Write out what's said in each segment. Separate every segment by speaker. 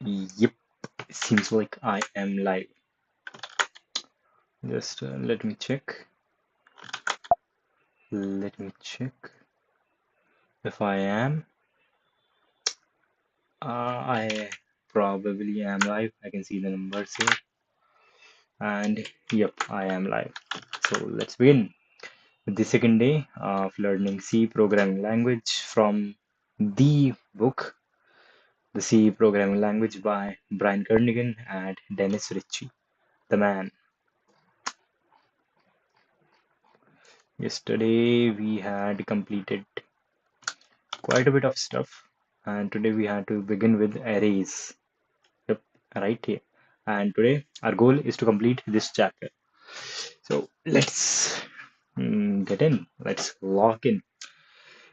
Speaker 1: Yep, seems like I am live. Just let me check. Let me check if I am. I probably am live. I can see the numbers here. And yep, I am live. So let's begin with the second day of learning C programming language from the book, The C Programming Language by Brian Kernighan and Dennis Ritchie, the man. Yesterday we had completed quite a bit of stuff, and today we had to begin with arrays. Yep, right here. And today our goal is to complete this chapter. So let's get in. Let's lock in.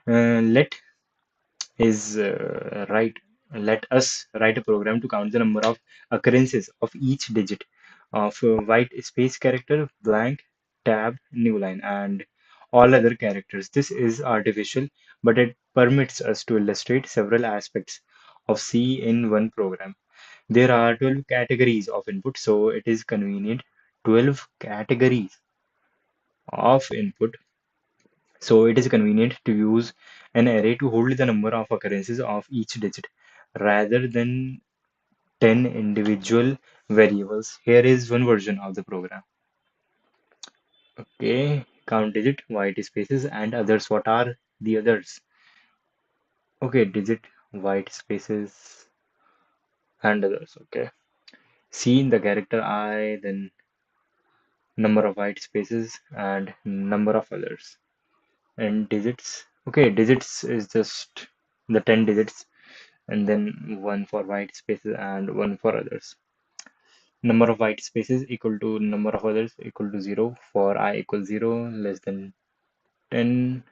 Speaker 1: Let is write. Let us write a program to count the number of occurrences of each digit of white space character, blank, tab, new line, and all other characters. This is artificial, but it permits us to illustrate several aspects of C in one program. There are 12 categories of input, so it is convenient. 12 categories of input, so it is convenient to use an array to hold the number of occurrences of each digit rather than 10 individual variables. Here is one version of the program. Okay, count digit, white spaces, and others. What are the others? Okay, digit, white spaces, and others. Okay, C in the character I, then number of white spaces, and number of others. And digits. Okay, digits is just the 10 digits, and then one for white spaces and one for others. Number of white spaces equal to number of others equal to 0 for I equals 0 less than 10,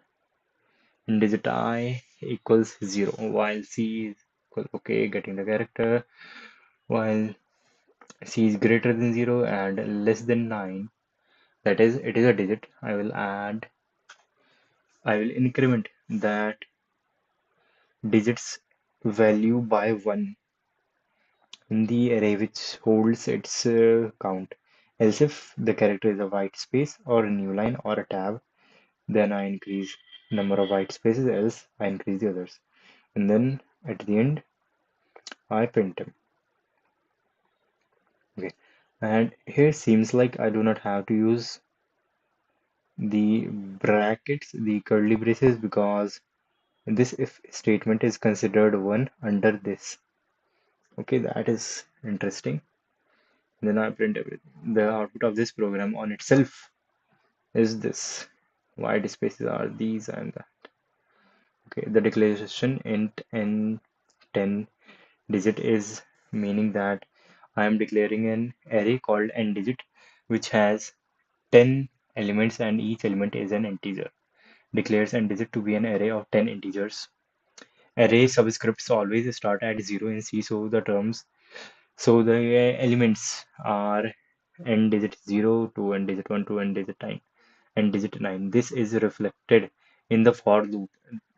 Speaker 1: and digit I equals 0 while C is equal, okay, getting the character, while C is greater than 0 and less than 9, that is it is a digit. I will increment that digits value by 1 in the array which holds its count. Else if the character is a white space or a new line or a tab, then I increase number of white spaces, else I increase the others. And then at the end, I print them. Okay. And here seems like I do not have to use the brackets, the curly braces, because this if statement is considered one under this. Okay, that is interesting. Then I print everything. The output of this program on itself is this. White spaces are these and that. Okay, the declaration int n 10 digit is meaning that I am declaring an array called n digit which has 10 elements and each element is an integer. Declares n digit to be an array of 10 integers. Array subscripts always start at 0 in C, so the elements are n digit 0 to n digit 1 to n digit 9 and digit 9. This is reflected in the for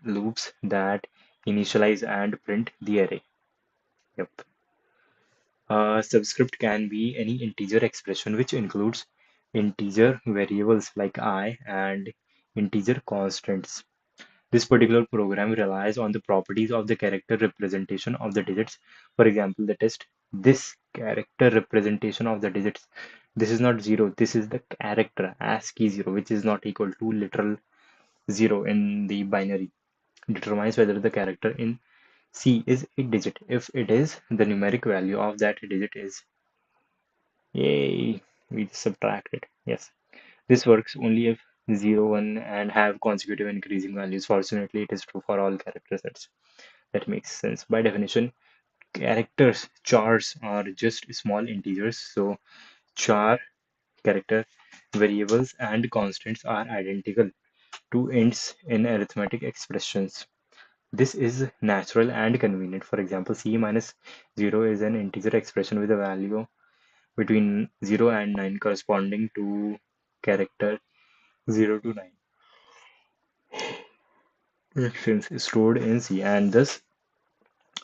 Speaker 1: loops that initialize and print the array. Yep. A subscript can be any integer expression which includes integer variables like I and integer constants. This particular program relies on the properties of the character representation of the digits. For example, the test, this character representation of the digits. This is not 0, this is the character ASCII 0, which is not equal to literal 0 in the binary. Determines whether the character in C is a digit. If it is, the numeric value of that digit is, yay, we subtract it. Yes. This works only if 0, 1 and have consecutive increasing values. Fortunately, it is true for all character sets. That makes sense. By definition, characters, chars are just small integers. So char, character, variables, and constants are identical to ints in arithmetic expressions. This is natural and convenient. For example, C minus 0 is an integer expression with a value between 0 and 9 corresponding to character 0 to 9. Actions stored in C, and thus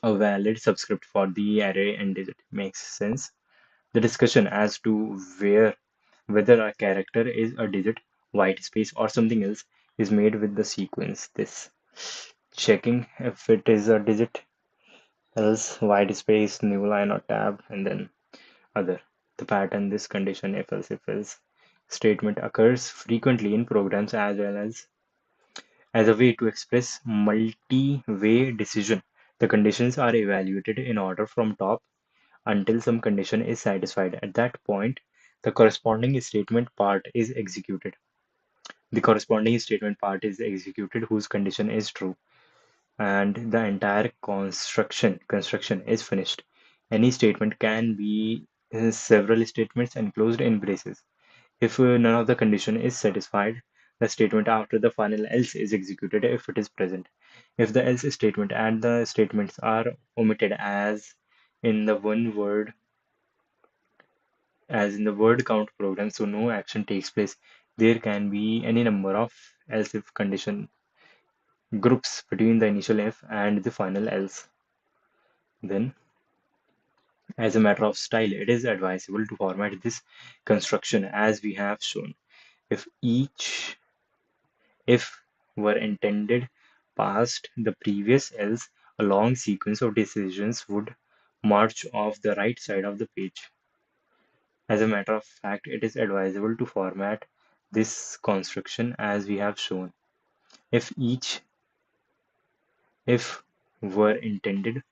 Speaker 1: a valid subscript for the array and digit. Makes sense. The discussion as to whether a character is a digit, white space, or something else is made with the sequence this. Checking if it is a digit, else white space, new line or tab, and then other. The pattern this condition if else statement occurs frequently in programs as well as a way to express multi-way decision. The conditions are evaluated in order from top until some condition is satisfied. At that point, the corresponding statement part is executed. The corresponding statement part is executed whose condition is true, and the entire construction is finished. Any statement can be several statements enclosed in braces. If none of the condition is satisfied, the statement after the final else is executed if it is present. If the else statement and the statements are omitted in the one word as in the word count program, so no action takes place, there can be any number of else if condition groups between the initial if and the final else. Then, as a matter of style, it is advisable to format this construction as we have shown. If each if were intended past the previous else, a long sequence of decisions would march off the right side of the page. As a matter of fact, it is advisable to format this construction as we have shown. If each if were intended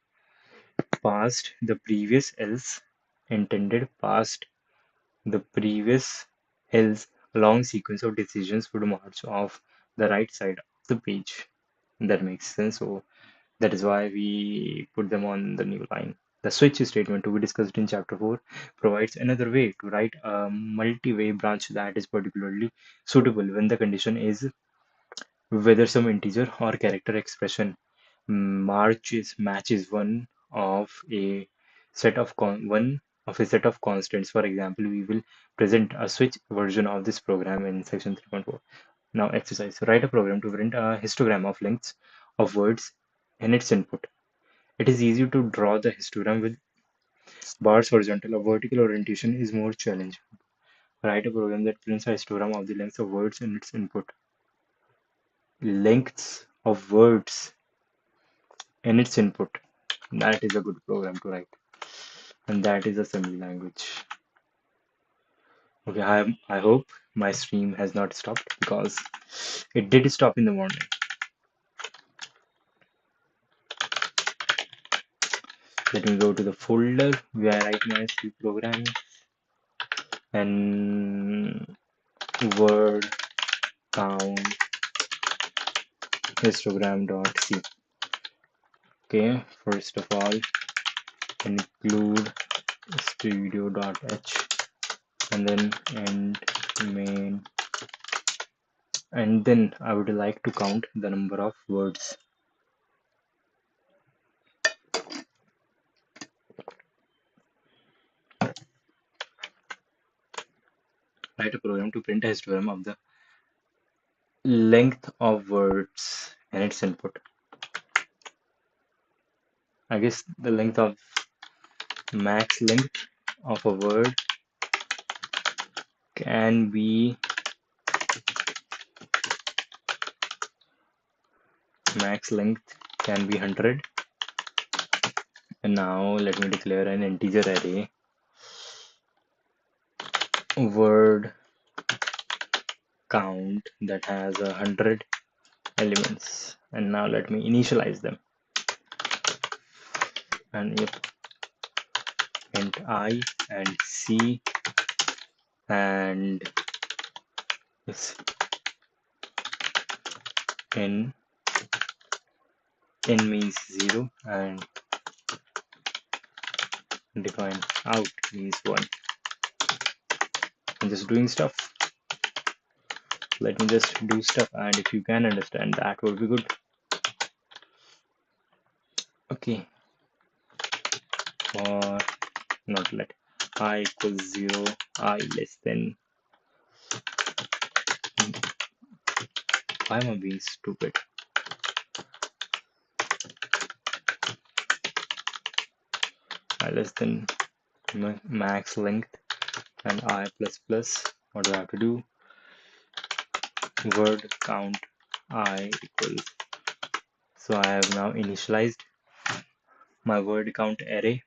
Speaker 1: past the previous else, intended past the previous else, a long sequence of decisions would march off the right side of the page. That makes sense. So that is why we put them on the new line. The switch statement to be discussed in chapter 4 provides another way to write a multi-way branch that is particularly suitable when the condition is whether some integer or character expression matches of a one of a set of constants. For example, we will present a switch version of this program in section 3.4. Now exercise. Write a program to print a histogram of lengths of words in its input. It is easy to draw the histogram with bars horizontal. A vertical orientation is more challenging. Write a program that prints a histogram of the lengths of words in its input. Lengths of words in its input. That is a good program to write. And that is assembly language. Okay, I hope my stream has not stopped because it did stop in the morning. Let me go to the folder where I write my C program and word count histogram.c. Okay, first of all, include studio.h and then end main, and then I would like to count the number of words. Write a program to print a histogram of the length of words and its input. I guess the length of max length of a word can be max length can be 100. And now let me declare an integer array word count that has 100 elements. And now let me initialize them. And if int I and c and this in means 0 and define out means 1. I'm just doing stuff. Let me just do stuff, and if you can understand that would be good. Okay, for not let I equals 0, I less than. Why am I being stupid? I less than max length, and I plus plus. What do I have to do? Word count I equals. So I have now initialized my word count array.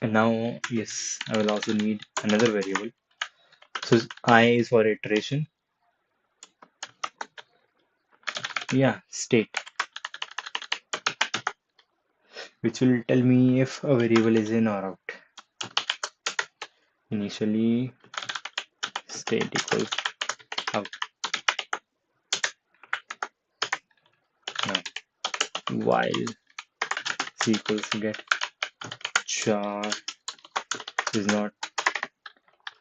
Speaker 1: And now, yes, I will also need another variable. So I is for iteration. Yeah, state, which will tell me if a variable is in or out. Initially, state equals out. Now, while c equals get char is not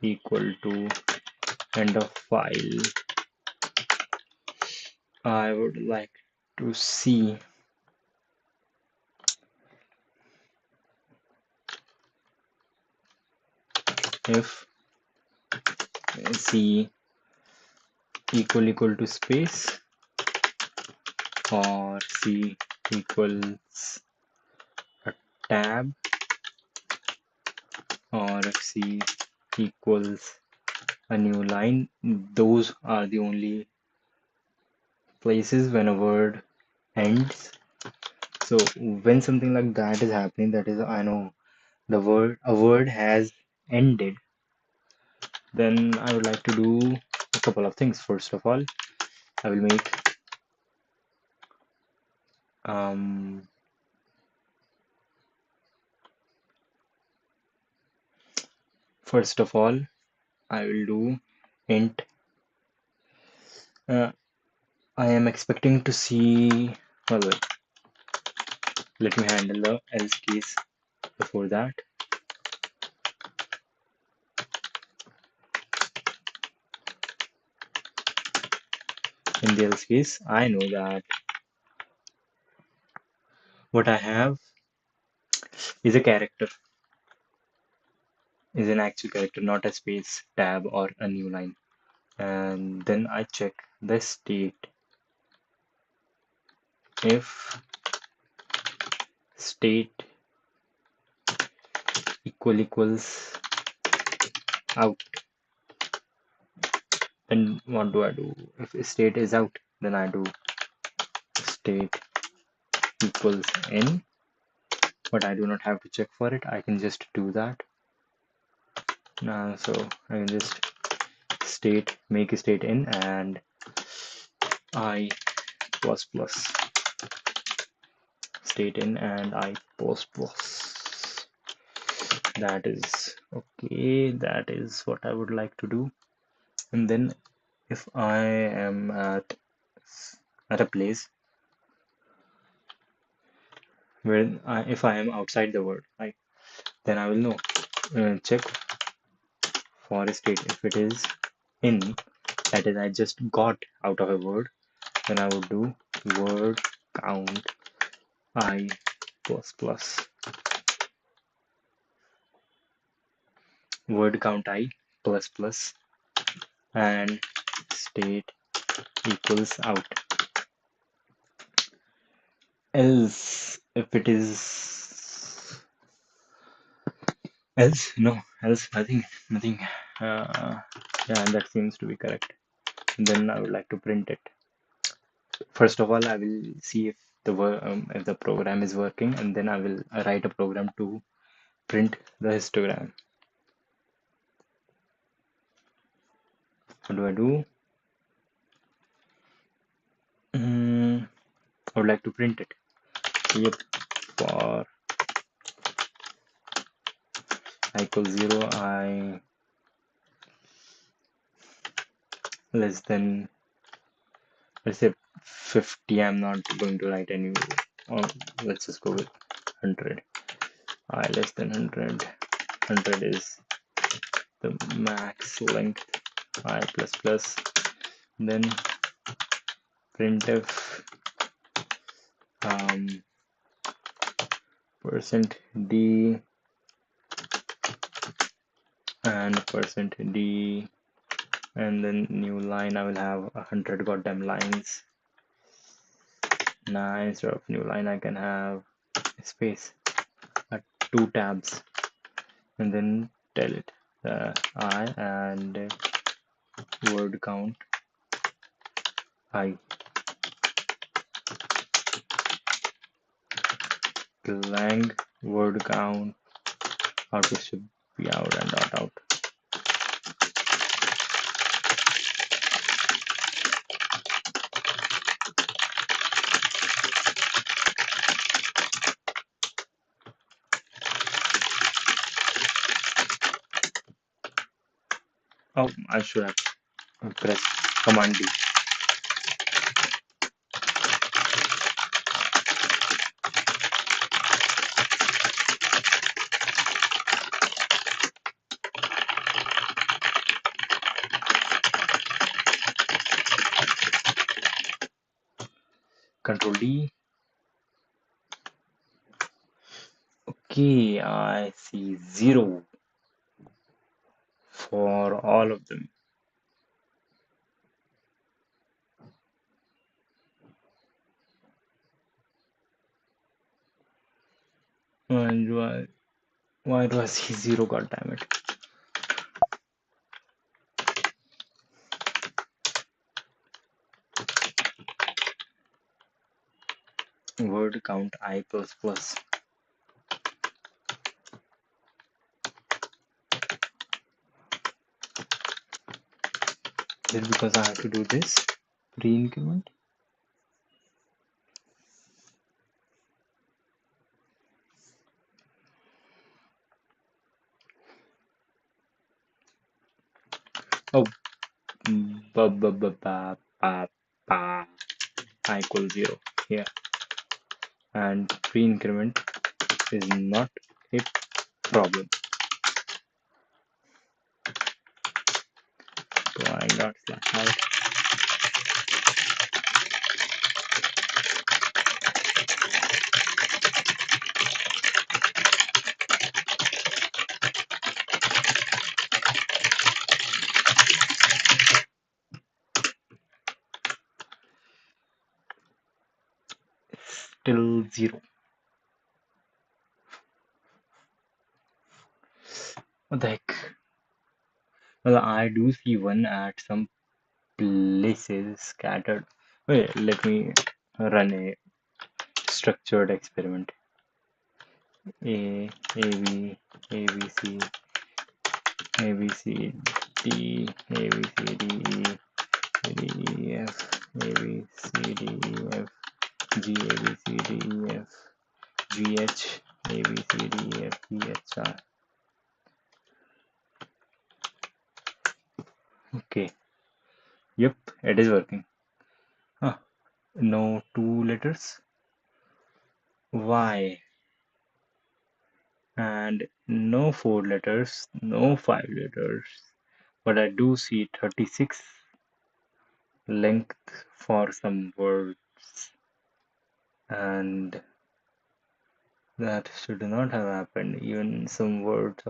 Speaker 1: equal to end of file, I would like to see if c equal to space, or c equals a tab, or if c equals a new line. Those are the only places when a word ends. So when something like that is happening, that is, I know a word has ended, then I would like to do a couple of things. First of all, I will make first of all I will do int. I am expecting to see, well, wait, let me handle the else case before that. In the else case, I know that what I have is a character, is an actual character, not a space, tab, or a new line. And then I check the state. If state equals out, then what do I do? If state is out, then I do state equals in, but I do not have to check for it. I can just do that. So I can just make a state in and I plus plus, state in and I plus plus. That is okay. That is what I would like to do. And then if I am at a place where if I am outside the word, right, then I will know, check for a state. If it is in, that is, I just got out of a word, then I would do word count I plus plus, word count I plus plus, and state equals out. Else, if it is else, no, else nothing. Yeah, that seems to be correct. Then I would like to print it. First of all, I will see if the program is working, and then I will write a program to print the histogram. What do I do? I would like to print it. Yep, for I equals 0, I less than, let's say 50. I'm not going to write any, or let's just go with 100. I less than 100. 100 is the max length. I plus plus. Then printf percent %d and percent %d, and then new line. I will have 100 goddamn lines. Now instead of new line, I can have space. two tabs and then tell it I and word count I, lang word count output should be out and dot out. Oh, I should have pressed command D. Control D. Okay, I see 0 for all of them. And why do I see 0? God damn it. Word count I plus plus. Is it because I have to do this? Re-increment? Oh, ba ba ba ba ba ba. I equals 0 here. And pre-increment is not a problem. Going dot slash out. Still 0. What the heck? Well, I do see 1 at some places scattered. Wait, let me run a structured experiment. A B A B C A B C D A B C D E A D E F A B C D E F G A B C D E F G H A B C D E F G H I. Okay, yep, it is working. Huh. No 2 letters. Y. And no 4 letters, no 5 letters. But I do see 36 length for some words. And that should not have happened. Even some words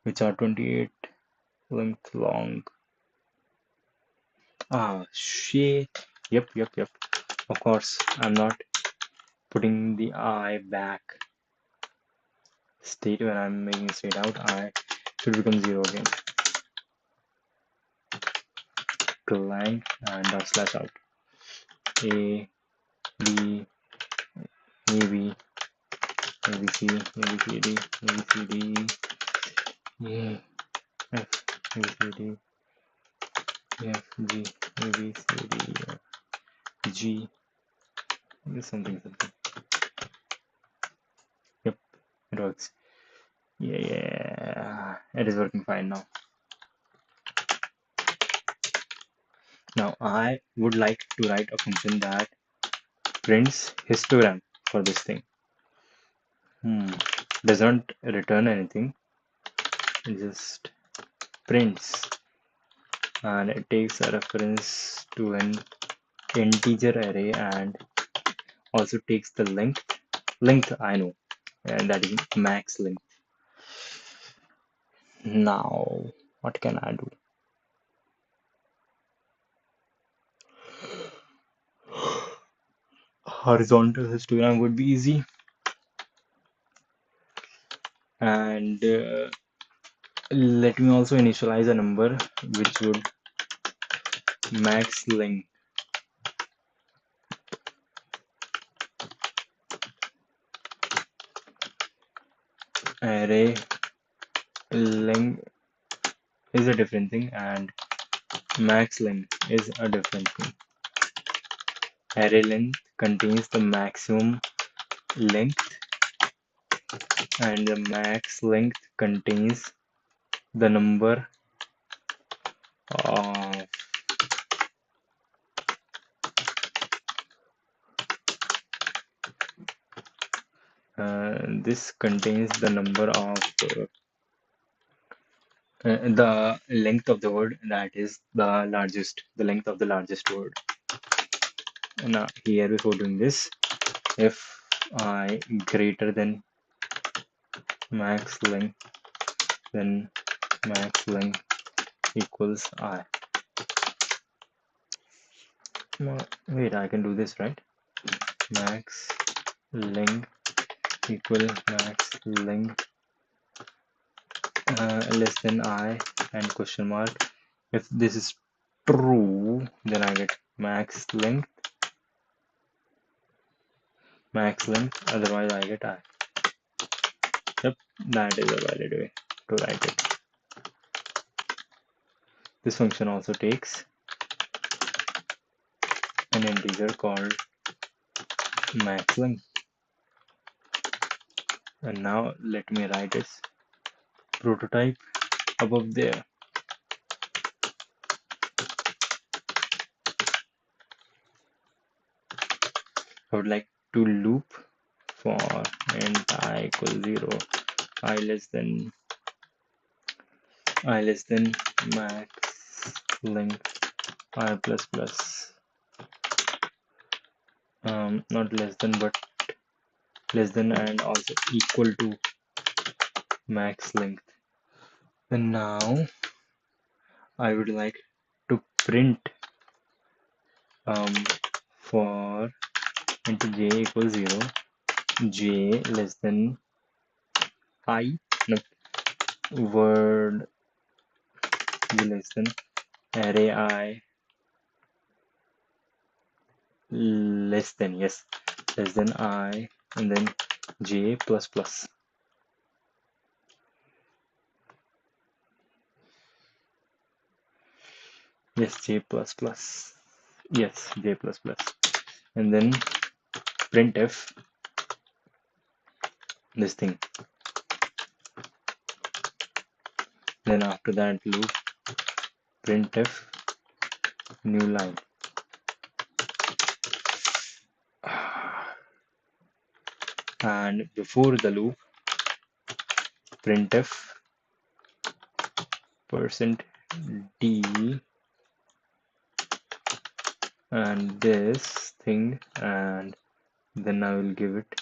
Speaker 1: which are 28 length long. Ah, shit. Yep, yep, yep. Of course, I'm not putting the I back state when I'm making state out. I should become 0 again. Clang and dot slash out. A, B, A, B, A, B, C, A, B, C, D, A, B, C, D, E, F, A, B, C, D, F, G, A, B, C, D, F, G, something. Yep, it works. Yeah, it is working fine now. Now I would like to write a function that prints histogram for this thing. Doesn't return anything, it just prints, and it takes a reference to an integer array and also takes the length I know, and that is max length. Now what can I do? Horizontal histogram would be easy. And let me also initialize a number which would max length. Array length is a different thing and max length is a different thing. Array length contains the maximum length and the max length contains the number of this contains the number of the length of the word that is the length of the largest word. Now here before doing this, if I greater than max length, then max length equals I. Wait, I can do this, right? Max length equal max length less than I and question mark. If this is true, then I get max length, otherwise I get I. Yep, that is a valid way to write it. This function also takes an integer called max length. And now let me write its prototype above there. I would like to loop for int I equals 0, I less than max length I plus plus, not less than but less than and also equal to max length. And now I would like to print for int j equals 0, j less than I, no, word j less than array I less than, yes, less than I, and then j plus plus. Yes, j plus plus. Yes, j plus plus. And then printf this thing. Then after that loop printf new line. And before the loop printf %d and this thing, and then I will give it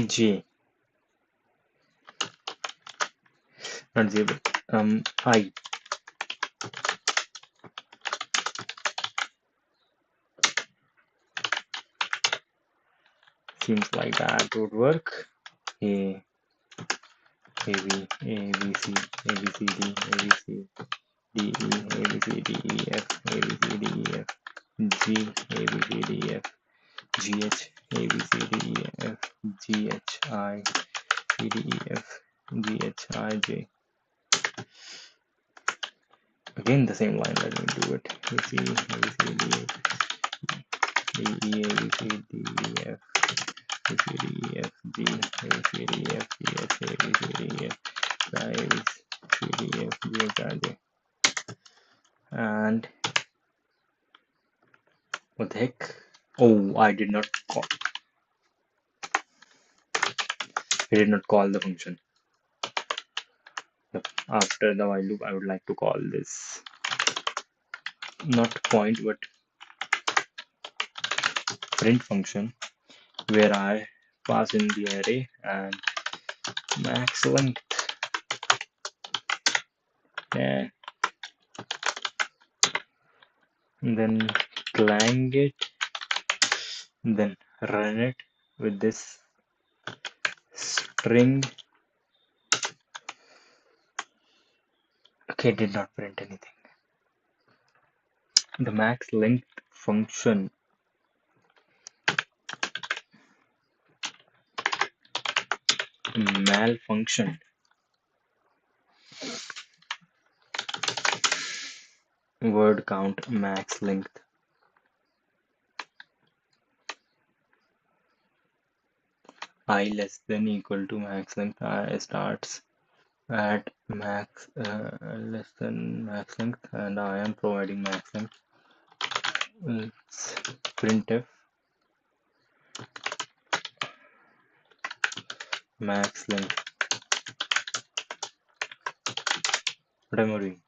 Speaker 1: j, not j but I. Seems like that would work. A B, A B C, A B C D, A B C D E, A B C D E F, A B C D E F, G, A B C D E F, G H, A B C D E F, G H I, C D E F, G H I J. Again the same line, let me do it. A C, A B C D E F, D E, A B C D E F, A B C D E F, G, A B C D E F, G H, A B C D E F, I, A B C D E F, G H I J. And what the heck? Oh, I did not call the function. Yep. After the while loop, I would like to call this not point but print function, where I pass in the array and max length. Yeah. And then clang it, and then run it with this string. Okay, did not print anything. The max length function malfunction. Word count max length. I less than equal to max length. I starts at max less than max length, and I am providing max length. Let's printf max length. What am I doing?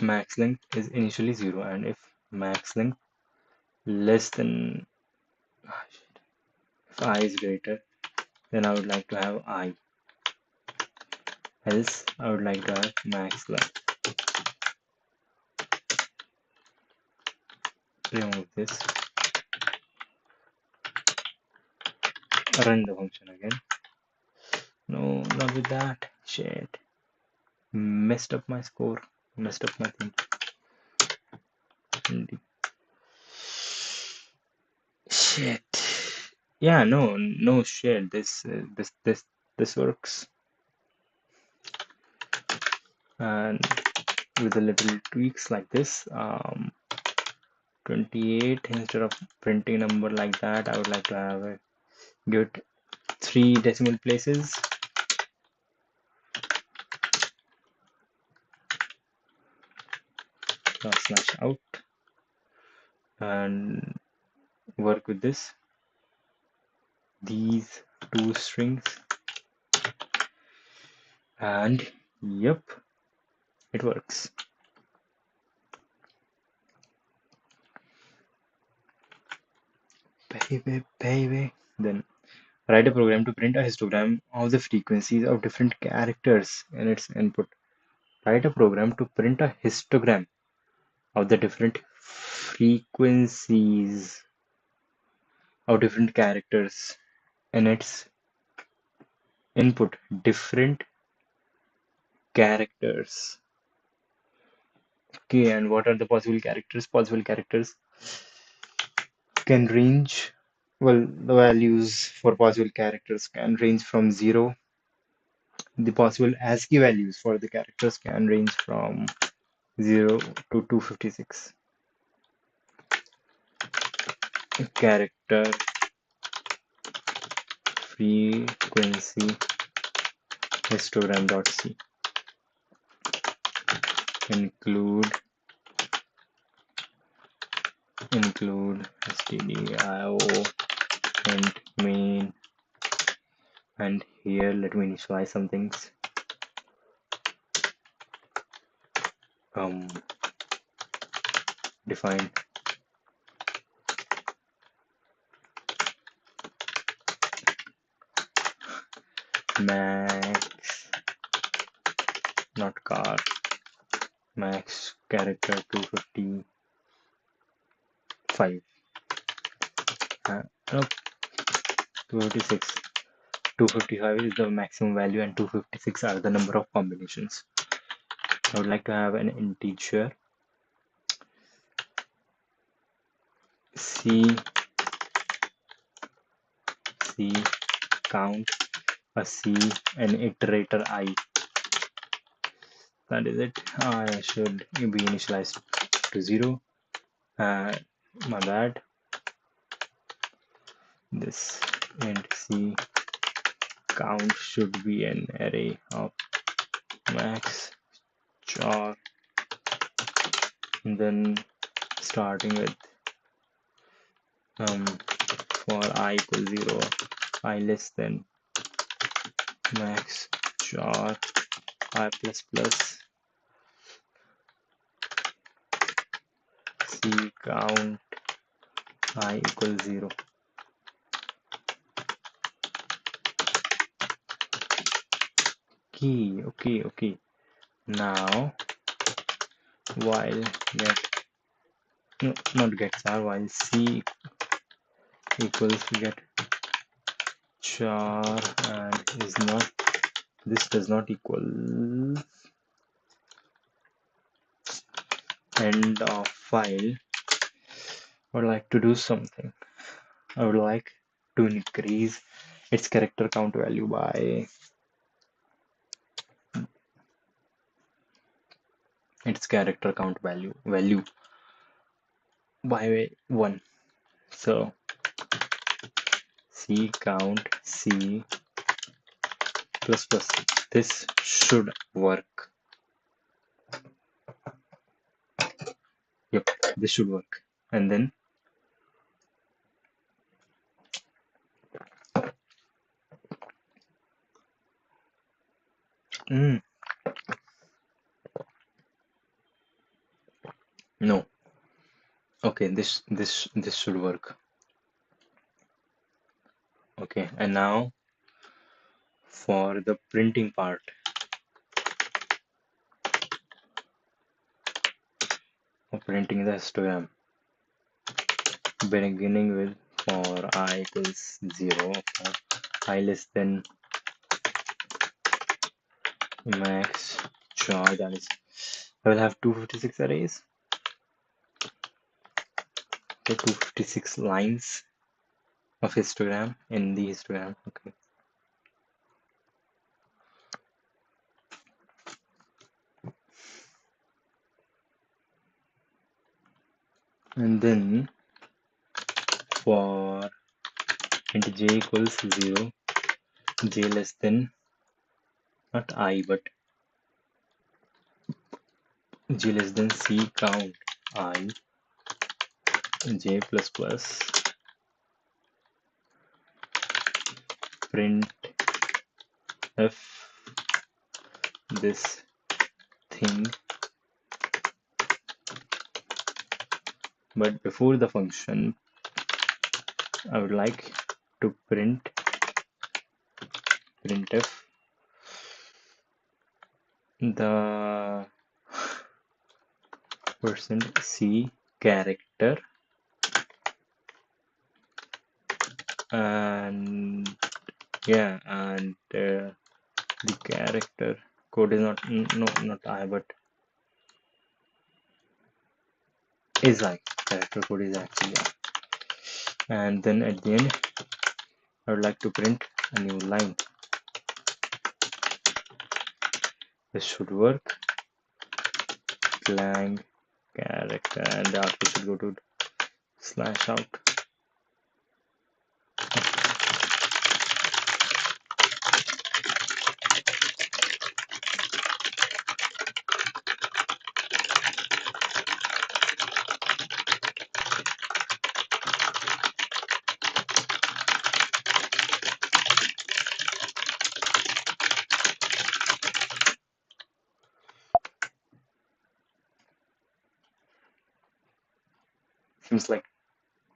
Speaker 1: Max length is initially 0, and if max length less than if I is greater, then I would like to have I. Else I would like to have max length. Remove this. Run the function again. No, not with that. Shit. Messed up my score. Messed up my thing. Shit. Yeah, no shit. This works. And with a little tweaks like this, 28 instead of printing a number like that, I would like to have it give it 3 decimal places. Slash out and work with these 2 strings, and yep, it works. Baby. Then write a program to print a histogram of the frequencies of different characters in its input. Write a program to print a histogram of the different frequencies of different characters in its input. Different characters. Okay, and what are the possible characters? Possible characters can range, well, the values for possible characters can range from 0. The possible ASCII values for the characters can range from 0 to 256. Character frequency histogram.c include stdio and main, and here let me initialize some things. Define max, not car, max character 255. No, 256. 255 is the maximum value and 256 are the number of combinations. I would like to have an integer c count, a c, an iterator I. That is it. I should be initialized to 0. My bad. This int c count should be an array of max char, and then starting with for I equals 0, I less than max char I plus plus c count I equals 0. Okay. Now while get, no, not get char, while c equals get char and is not, this does not equal end of file. I would like to do something. I would like to increase its character count value by by 1. So c count c plus plus. This should work. Yep, this should work. And then no. Okay, this should work. Okay, and now for the printing part, of printing the histogram, beginning with for I equals 0, for I less than max char, that is, I will have 256 arrays. Okay, 256 lines of histogram in the histogram. Okay. And then for int j equals 0, j less than, not I, but j less than c count I j plus plus print f this thing, but before the function I would like to printf the %c character, and yeah, and the character code is not I, but is I. Character code is actually I. And then at the end I would like to print a new line. This should work. Clang character, and the output should go to slash out. Seems like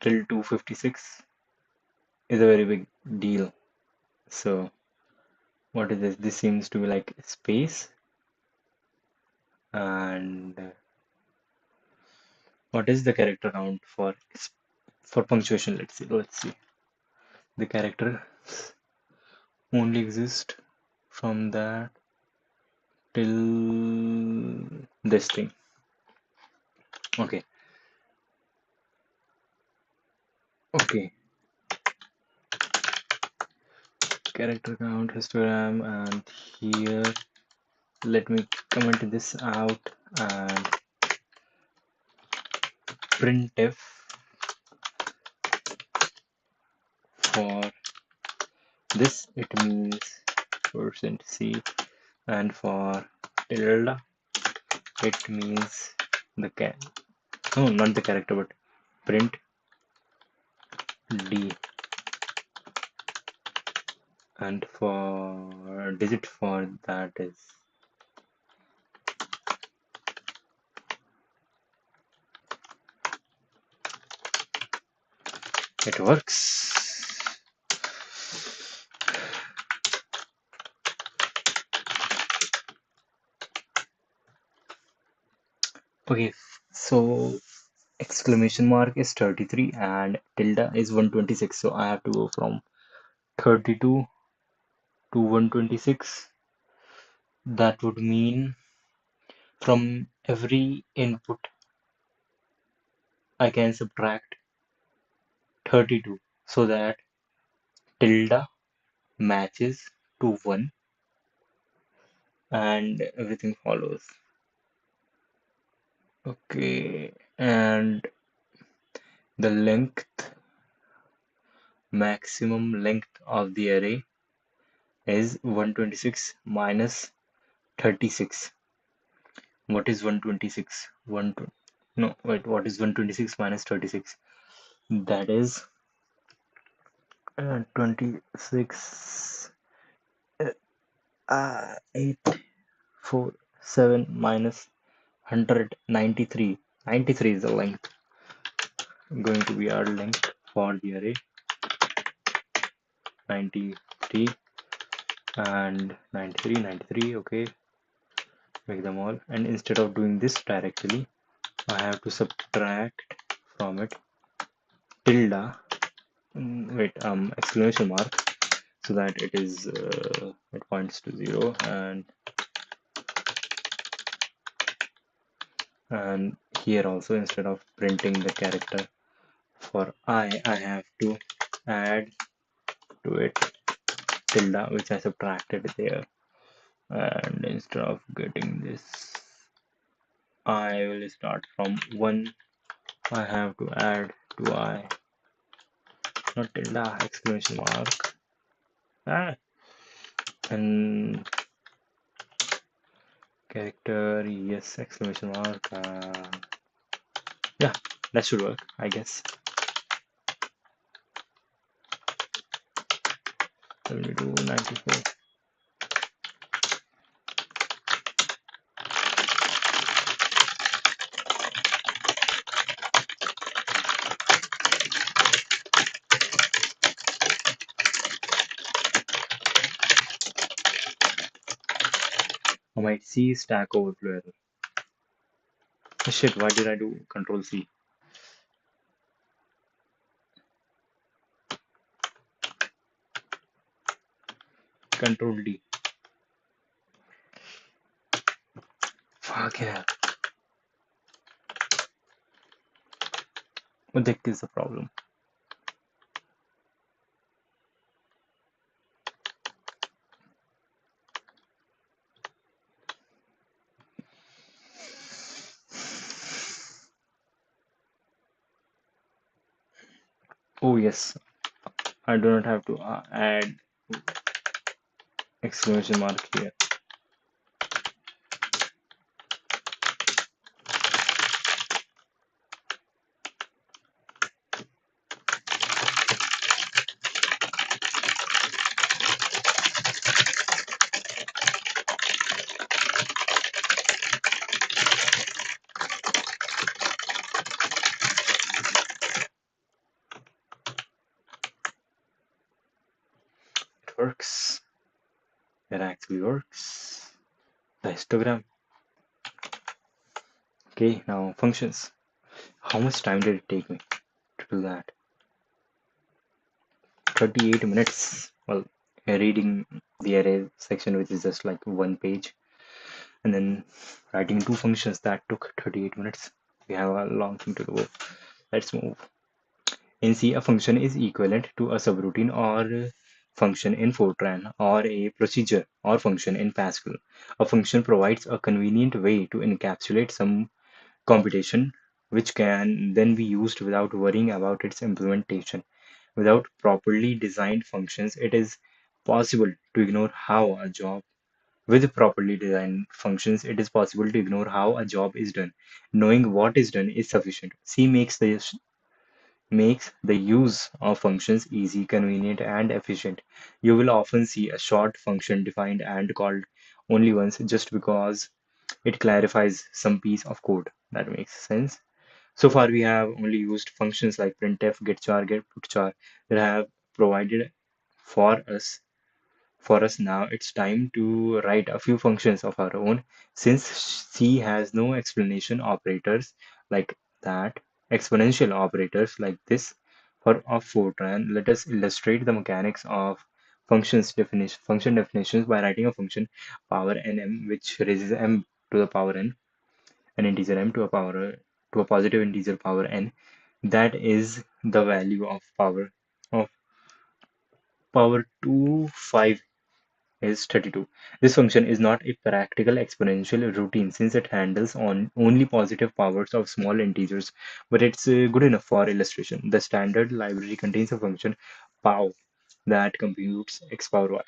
Speaker 1: till 256 is a very big deal. So what is this? This seems to be like space, and what is the character count for punctuation? Let's see. The character only exist from that till this thing. Okay. Character count histogram, and here let me comment this out, and printf for this, it means %c, and for tilde it means the no, not the character, but print d, and for digit for that is it works. Okay, so exclamation mark is 33 and tilde is 126, so I have to go from 32 to 126. That would mean from every input I can subtract 32 so that tilde matches to 1 and everything follows. Okay, and the maximum length of the array is 126 minus 36. What is 126? No, wait, what is 126 minus 36? That is 26, 8, 4, 7 minus 100, 93. 93 is the length, going to be our length for the array. 93 and 93, 93, okay, make them all. And instead of doing this directly, I have to subtract from it tilde, exclamation mark, so that it points to 0, and here also instead of printing the character for I have to add to it tilde which I subtracted there, and instead of getting this I will start from 1. I have to add to I, not tilde, exclamation mark, and character, yes, exclamation mark, yeah, that should work, I guess. 72, 94. I might see Stack Overflow error. Oh, shit, why did I do Control C? Control D. Fuck yeah. What the heck is the problem? Oh yes, I do not have to add exclamation mark here. It works. It actually works. The histogram. Okay, now functions. How much time did it take me to do that? 38 minutes. Well, reading the array section, which is just like 1 page, and then writing 2 functions that took 38 minutes. We have a long thing to do. Let's move. In C, a function is equivalent to a subroutine or function in Fortran or a procedure or function in Pascal. A function provides a convenient way to encapsulate some computation which can then be used without worrying about its implementation. Without properly designed functions, it is possible to ignore how a job with properly designed functions, it is possible to ignore how a job is done. Knowing what is done is sufficient. C makes the use of functions easy, convenient, and efficient. You will often see a short function defined and called only once just because it clarifies some piece of code. That makes sense. So far, we have only used functions like printf, getchar, getputchar that have provided for us for us. Now it's time to write a few functions of our own. Since C has no explanation operators like that, exponential operators like this for of Fortran, let us illustrate the mechanics of function definitions by writing a function power nm which raises m to the power n, an integer m to a positive integer power n. That is the value of power 2 5 is 32. This function is not a practical exponential routine since it handles on only positive powers of small integers, but it's good enough for illustration. The standard library contains a function pow that computes x power y.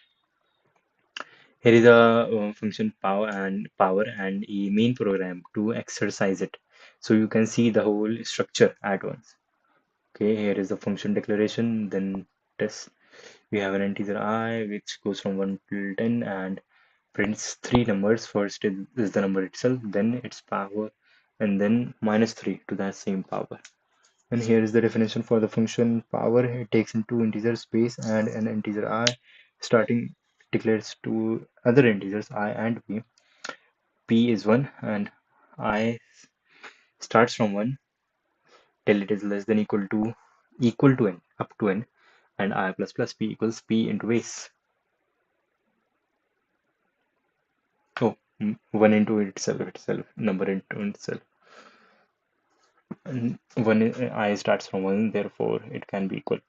Speaker 1: Here is a function power and a main program to exercise it. So you can see the whole structure at once. Okay, here is the function declaration, then test. We have an integer I which goes from 1 till 10 and prints three numbers. First is the number itself, then its power, and then minus 3 to that same power. And here is the definition for the function power. It takes in two integers space and an integer I. Starting declares two other integers I and p. P is 1 and I starts from 1 till it is less than equal to n up to n, and I plus plus p equals p into base. Oh, 1 into itself, number into itself. And when I starts from 1, therefore it can be equal.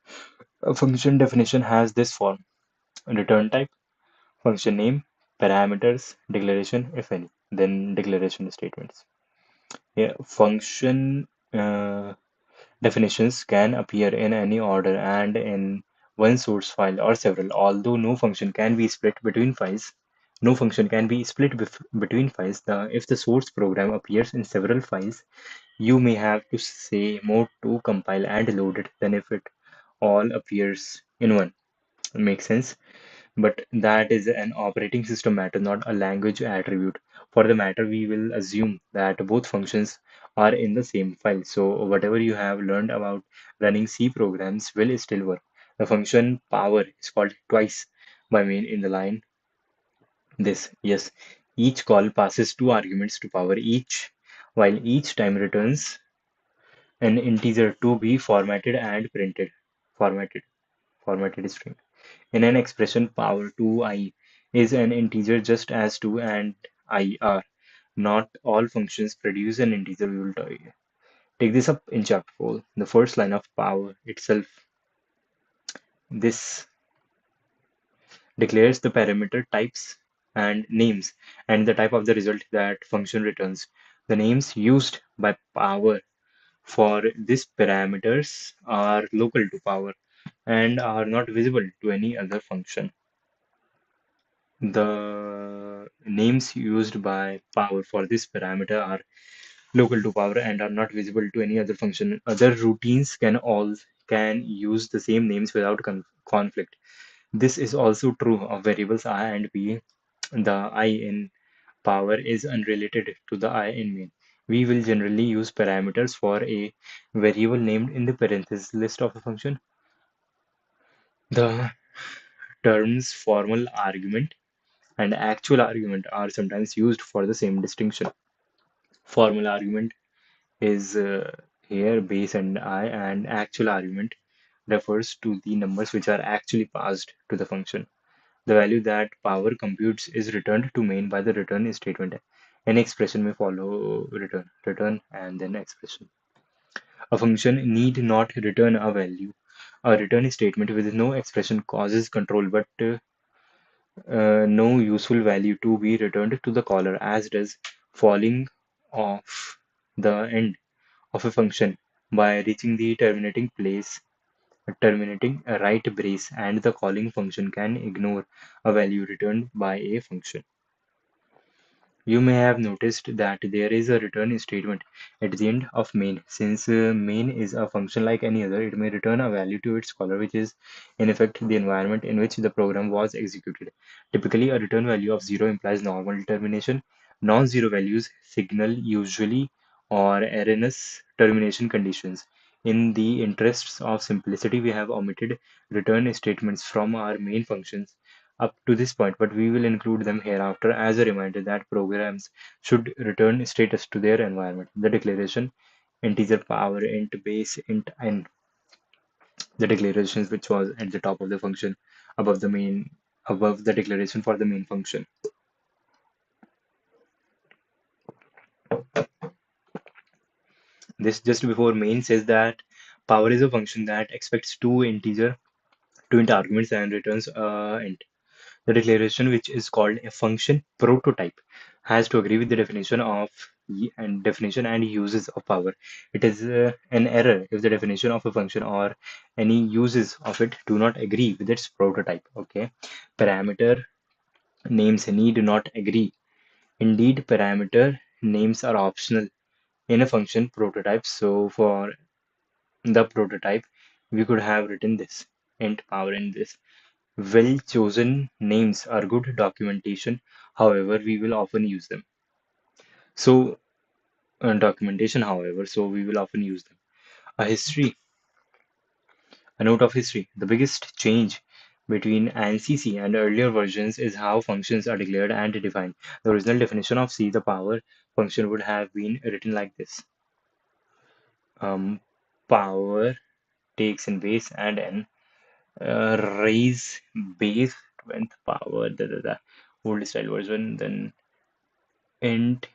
Speaker 1: A function definition has this form: return type, function name, parameters, declaration, if any, then declaration statements. Yeah, function definitions can appear in any order and in one source file or several, although no function can be split between files. No function can be split between files. If the source program appears in several files, you may have to say more to compile and load it than if it all appears in one. Makes sense? But that is an operating system matter, not a language attribute. For the matter, we will assume that both functions are in the same file. So whatever you have learned about running C programs will still work. The function power is called twice by main in the line this. Yes, each call passes two arguments to power each, while each time returns an integer to be formatted and printed. Formatted, formatted string. In an expression, power 2i is an integer just as 2 and I are. Not all functions produce an integer. We will take this up in chapter 4. The first line of power itself. This declares the parameter types and names and the type of the result that function returns. The names used by power for these parameters are local to power and are not visible to any other function. The names used by power for this parameter are local to power and are not visible to any other function. Other routines can use the same names without conflict. This is also true of variables I and p. The I in power is unrelated to the I in main. We will generally use parameters for a variable named in the parentheses list of a function. The terms formal argument and actual argument are sometimes used for the same distinction. Formal argument is here base and I, and actual argument refers to the numbers which are actually passed to the function. The value that power computes is returned to main by the return statement. Any expression may follow return, and then expression. A function need not return a value. A return statement with no expression causes control, but no useful value to be returned to the caller, as does falling off the end of a function by reaching the terminating a right brace, and the calling function can ignore a value returned by a function. You may have noticed that there is a return statement at the end of main. Since main is a function like any other, it may return a value to its caller, which is in effect the environment in which the program was executed. Typically, a return value of 0 implies normal termination. Non-zero values signal usually or erroneous termination conditions. In the interests of simplicity, we have omitted return statements from our main functions up to this point, but we will include them hereafter as a reminder that programs should return status to their environment. The declaration integer power int base int n, the declarations which was at the top of the function, above the main above the declaration for the main function. This just before main says that power is a function that expects two int arguments and returns int. The declaration, which is called a function prototype, has to agree with the definition and uses of power. It is an error if the definition of a function or any uses of it do not agree with its prototype. Okay, parameter names need not agree. Indeed, parameter names are optional in a function prototype. So for the prototype, we could have written this int power in this. Well-chosen names are good documentation, however, we will often use them. So, so we will often use them. A history, a note of history. The biggest change between ANSI and earlier versions is how functions are declared and defined. The original definition of C, the power function, would have been written like this. Power takes in base and n, raise base 20th power, old style version, then int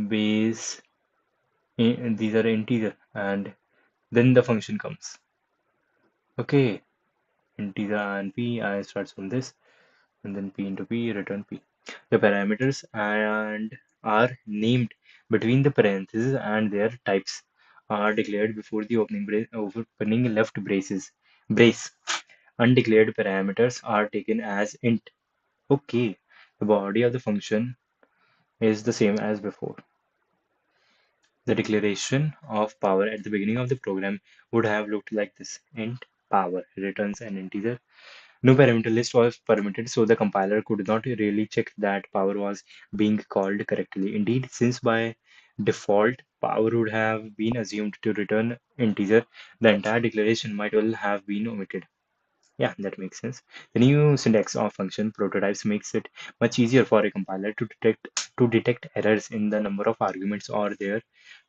Speaker 1: base, these are integer, and then the function comes. Okay, integer and p, I starts from this, and then p into p, return p. The parameters and are named between the parentheses and their types are declared before the opening left brace. Undeclared parameters are taken as int. Okay, the body of the function is the same as before. The declaration of power at the beginning of the program would have looked like this. Int power returns an integer. No parameter list was permitted, so the compiler could not really check that power was being called correctly. Indeed, since by default power would have been assumed to return integer, the entire declaration might well have been omitted. Yeah, that makes sense. The new syntax of function prototypes makes it much easier for a compiler to detect errors in the number of arguments or their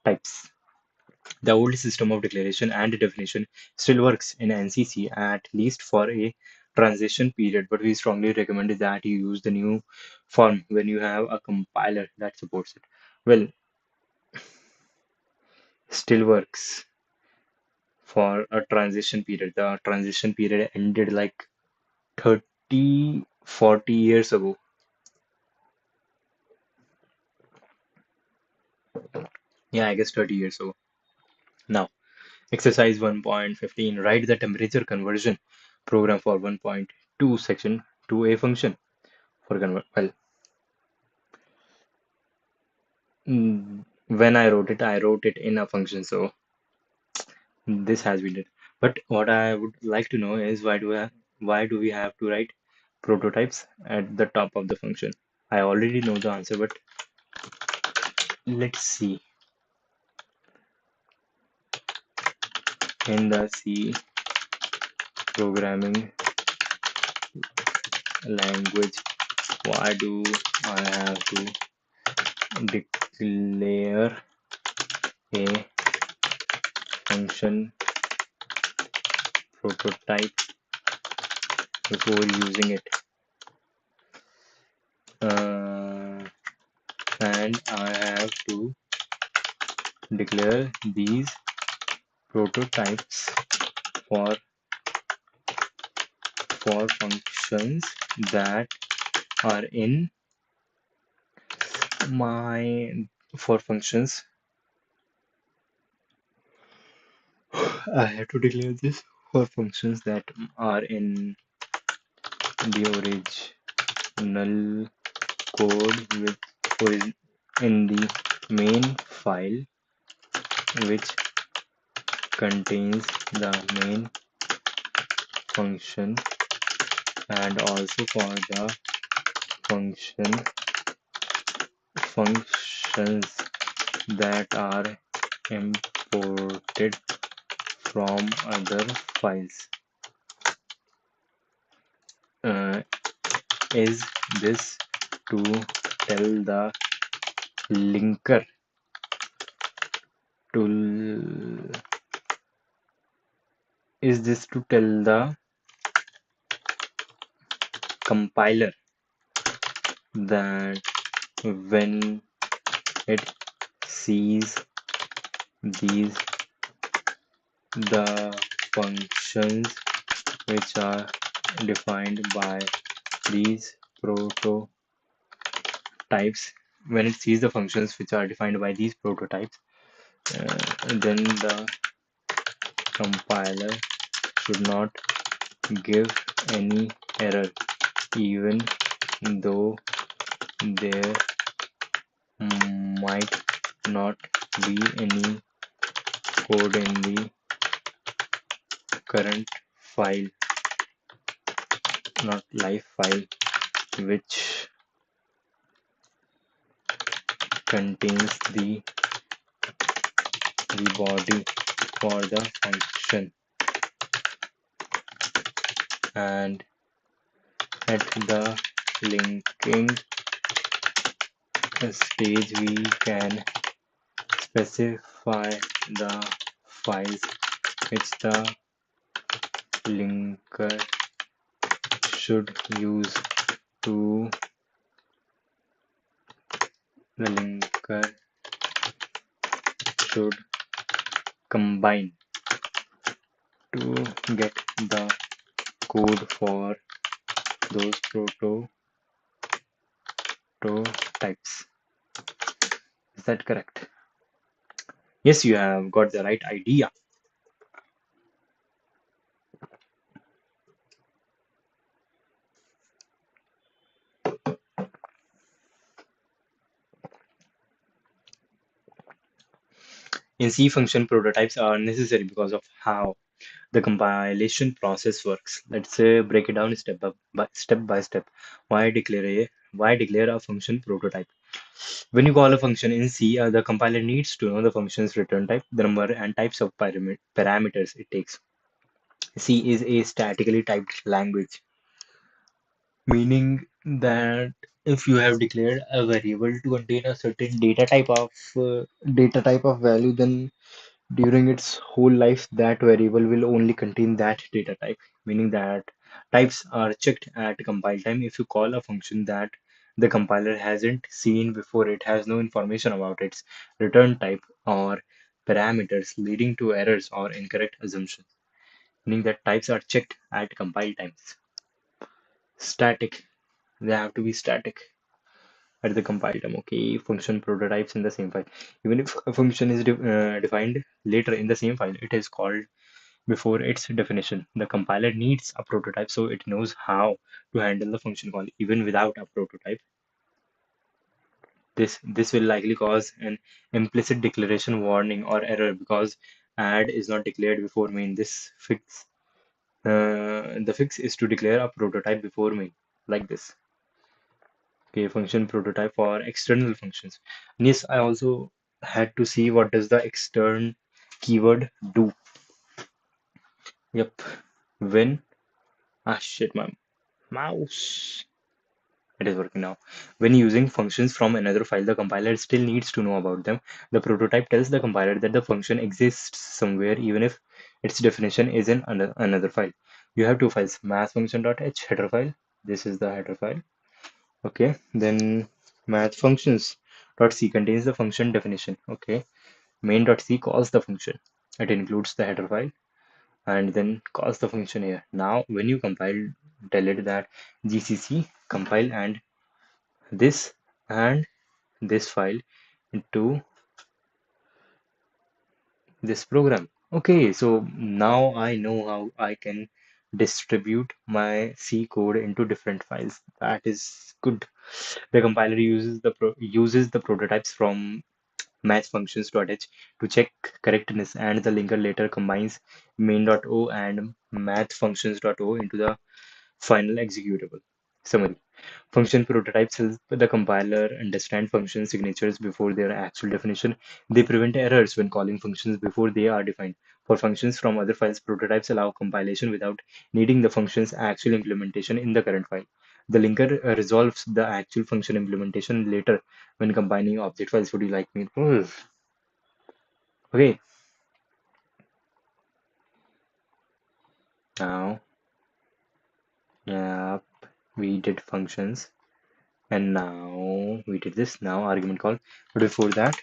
Speaker 1: types. The old system of declaration and definition still works in NCC, at least for a transition period, but we strongly recommend that you use the new form when you have a compiler that supports it. Well, still works for a transition period. The transition period ended like 30, 40 years ago. Yeah, I guess 30 years ago. Now, exercise 1.15, write the temperature conversion program for 1.2 section to a function for convert. Well, when I wrote it in a function, so this has been it. But what I would like to know is why do we have to write prototypes at the top of the function? I already know the answer, but let's see. In the C programming language, why do I have to declare a function prototype before using it? And I have to declare these prototypes for functions that are in my for functions. I have to declare this for functions that are in the original code in the main file, which contains the main function, and also for the function functions that are imported from other files. Uh, is this to tell the linker to is this to tell the compiler that when it sees these the functions which are defined by these prototypes, when it sees the functions which are defined by these prototypes, then the compiler should not give any error, even though there might not be any code in the current file, not live file, which contains the body for the function. And at the linking stage, we can specify the files which the linker should use to the linker should combine to get the code for those prototypes. Is that correct? Yes, you have got the right idea. In C function, prototypes are necessary because of how the compilation process works. Let's break it down step by step. Why declare a function prototype? When you call a function in C, the compiler needs to know the function's return type, the number and types of parameters it takes. C is a statically typed language, meaning that if you have declared a variable to contain a certain data type of value, then during its whole life, that variable will only contain that data type, meaning that types are checked at compile time. If you call a function that the compiler hasn't seen before, it has no information about its return type or parameters, leading to errors or incorrect assumptions, meaning that types are checked at compile times. Static, they have to be static at the compile time. Okay, function prototypes in the same file. Even if a function is defined later in the same file, it is called before its definition. The compiler needs a prototype so it knows how to handle the function call. Even without a prototype, this will likely cause an implicit declaration warning or error because add is not declared before main. The fix is to declare a prototype before main, like this. Okay, function prototype for external functions. And yes, I also had to see what does the extern keyword do. Yep, when shit, my mouse. It is working now. When using functions from another file, the compiler still needs to know about them. The prototype tells the compiler that the function exists somewhere, even if its definition is in another file. You have two files, mathfunction.h header file. This is the header file. Okay, then mathfunctions.c contains the function definition. Okay, main.c calls the function. It includes the header file and then calls the function here. Now, when you compile, tell it that gcc compile this and this file into this program. Okay, so now I know how I can distribute my C code into different files. That is good. The compiler uses the prototypes from mathfunctions.h to check correctness, and the linker later combines main.o and mathfunctions.o into the final executable. Summary. Function prototypes help the compiler understand function signatures before their actual definition. They prevent errors when calling functions before they are defined. For functions from other files, prototypes allow compilation without needing the function's actual implementation in the current file. The linker resolves the actual function implementation later when combining object files. Would you like me to? Okay, now, yeah, we did functions, and now we did this. Now argument call. But before that,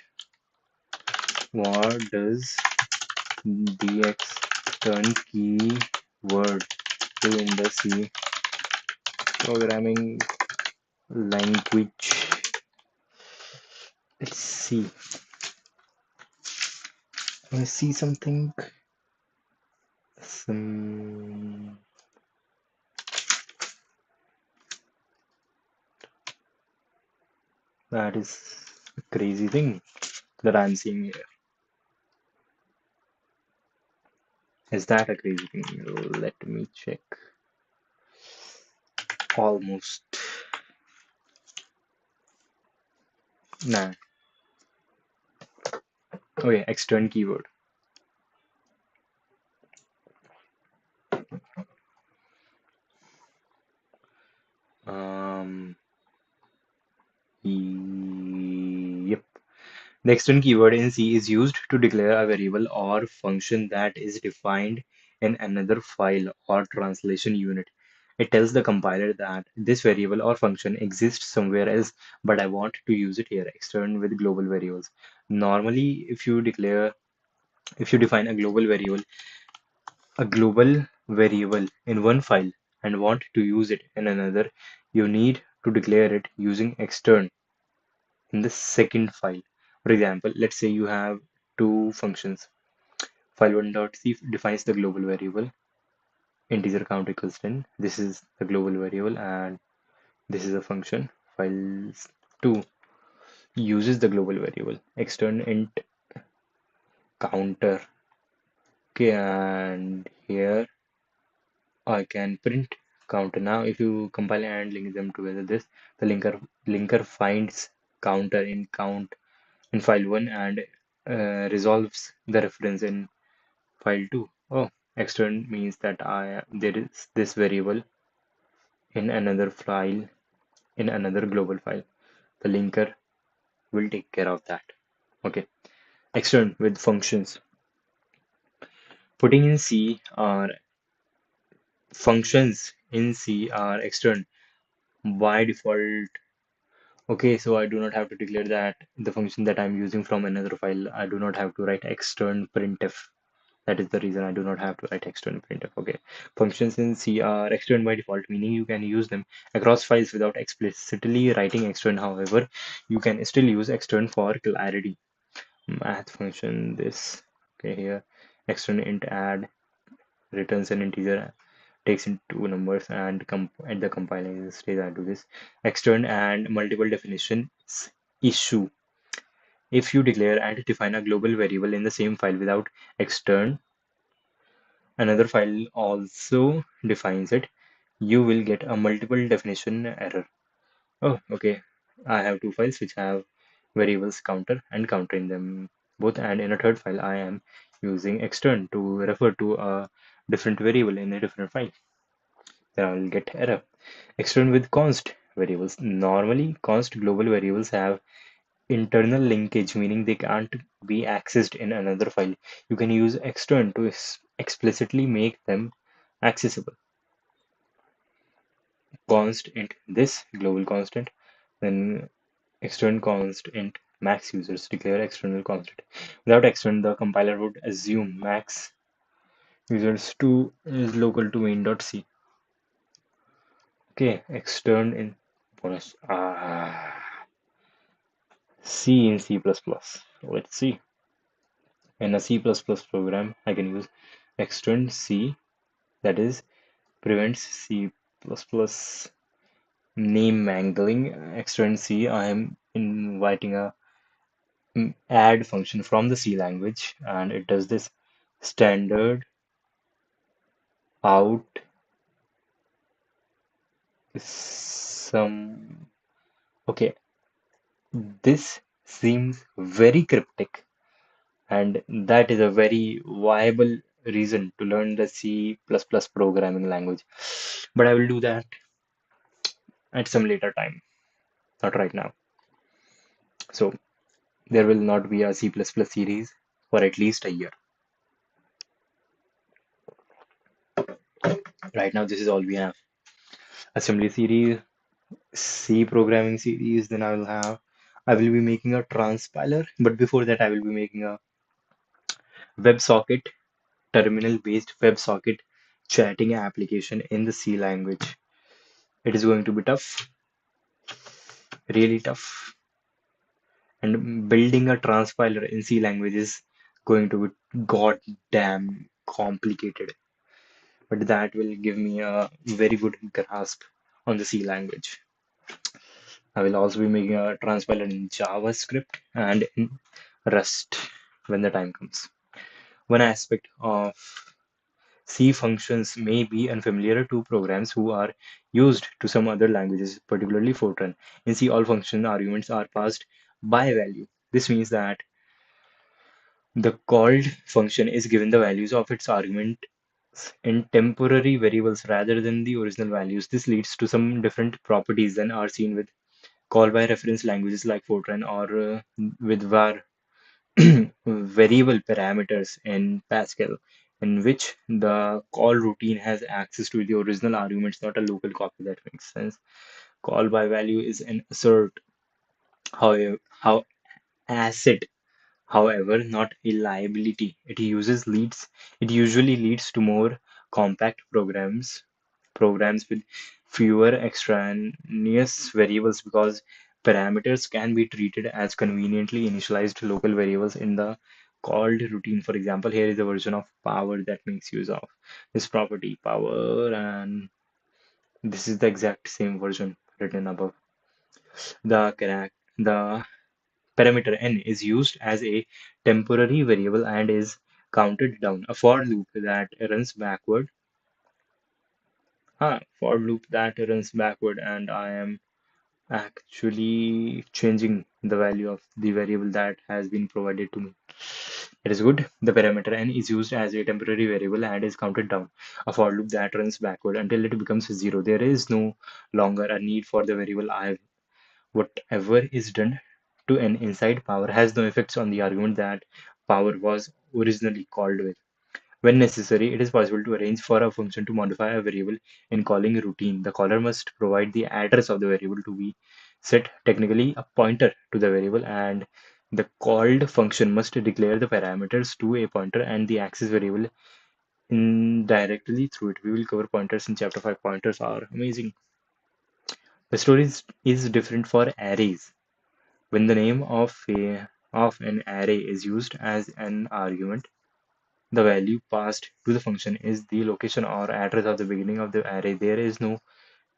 Speaker 1: what does the extern keyword do in the C programming language? Let's see. I see something. Some that is a crazy thing that I'm seeing here. Is that a crazy thing? Let me check. Almost. Nah. Okay, extern keyword. Um. Yep. The extern keyword in C is used to declare a variable or function that is defined in another file or translation unit. It tells the compiler that this variable or function exists somewhere else, but I want to use it here. Extern with global variables. Normally, if you define a global variable in one file and want to use it in another, you need to declare it using extern in the second file. For example, let's say you have two functions. File1.c defines the global variable integer count equals 10. This is the global variable and this is a function. File2 uses the global variable extern int counter. Okay, and here I can print counter. Now if you compile and link them together, the linker finds counter in file1 and resolves the reference in file2. Oh, extern means that there is this variable in another file, in another global file. The linker will take care of that. Okay. Extern with functions. Putting in C are functions in C are extern by default. Okay, so I do not have to declare that the function that I'm using from another file. I do not have to write extern printf. That is the reason I do not have to write extern printf. Okay, functions in C are extern by default, meaning you can use them across files without explicitly writing extern. However, you can still use extern for clarity. Math function this. Okay, here extern int add returns an integer, takes in two numbers, and at the compiling stage I do this. Extern and multiple definitions issue. If you declare and define a global variable in the same file without extern, another file also defines it, you will get a multiple definition error. Oh, okay. I have two files which have variables counter and counter in them both, and in a third file I am using extern to refer to a different variable in a different file. Then I will get error. Extern with const variables. Normally, const global variables have internal linkage, meaning they can't be accessed in another file. You can use extern to explicitly make them accessible. Const int this global constant, then extern const int max users declare external constant. Without extern, the compiler would assume max users 2 is local to main.c. Okay, extern in bonus. C in C++. Let's see. In a C++ program, I can use extern C, that is, prevents C++ name mangling. Extern C, I am inviting a add function from the C language, and it does this standard out some. Okay, this seems very cryptic, and that is a very viable reason to learn the C++ programming language. But I will do that at some later time, not right now. So there will not be a C++ series for at least a year. Right now, this is all we have. assembly series, C programming series, then I will be making a transpiler, but before that I will be making a WebSocket, terminal based WebSocket chatting application in the C language. It is going to be tough, really tough. And building a transpiler in C language is going to be goddamn complicated. But that will give me a very good grasp on the C language. I will also be making a transpiler in JavaScript and in Rust when the time comes. One aspect of C functions may be unfamiliar to programs who are used to some other languages, particularly Fortran. In C, all function arguments are passed by value. This means that the called function is given the values of its argument in temporary variables rather than the original values. This leads to some different properties than are seen with call by reference languages like Fortran or with var variable parameters in Pascal, in which the call routine has access to the original arguments, not a local copy. That makes sense. Call by value is an assert, however, how asset, however, not a liability. It usually leads to more compact programs with fewer extraneous variables because parameters can be treated as conveniently initialized local variables in the called routine. For example, here is a version of power that makes use of this property power, and this is the exact same version written above. The parameter n is used as a temporary variable and is counted down. A for loop that runs backward. For loop that runs backward, and I am actually changing the value of the variable that has been provided to me. It is good. The parameter n is used as a temporary variable and is counted down. A for loop that runs backward until it becomes zero. There is no longer a need for the variable I. Whatever is done to n inside power has no effects on the argument that power was originally called with. When necessary, it is possible to arrange for a function to modify a variable in calling a routine. The caller must provide the address of the variable to be set, technically a pointer to the variable, and the called function must declare the parameters to a pointer and the access variable indirectly through it. We will cover pointers in chapter 5. Pointers are amazing. The story is different for arrays. When the name of an array is used as an argument, the value passed to the function is the location or address of the beginning of the array. There is no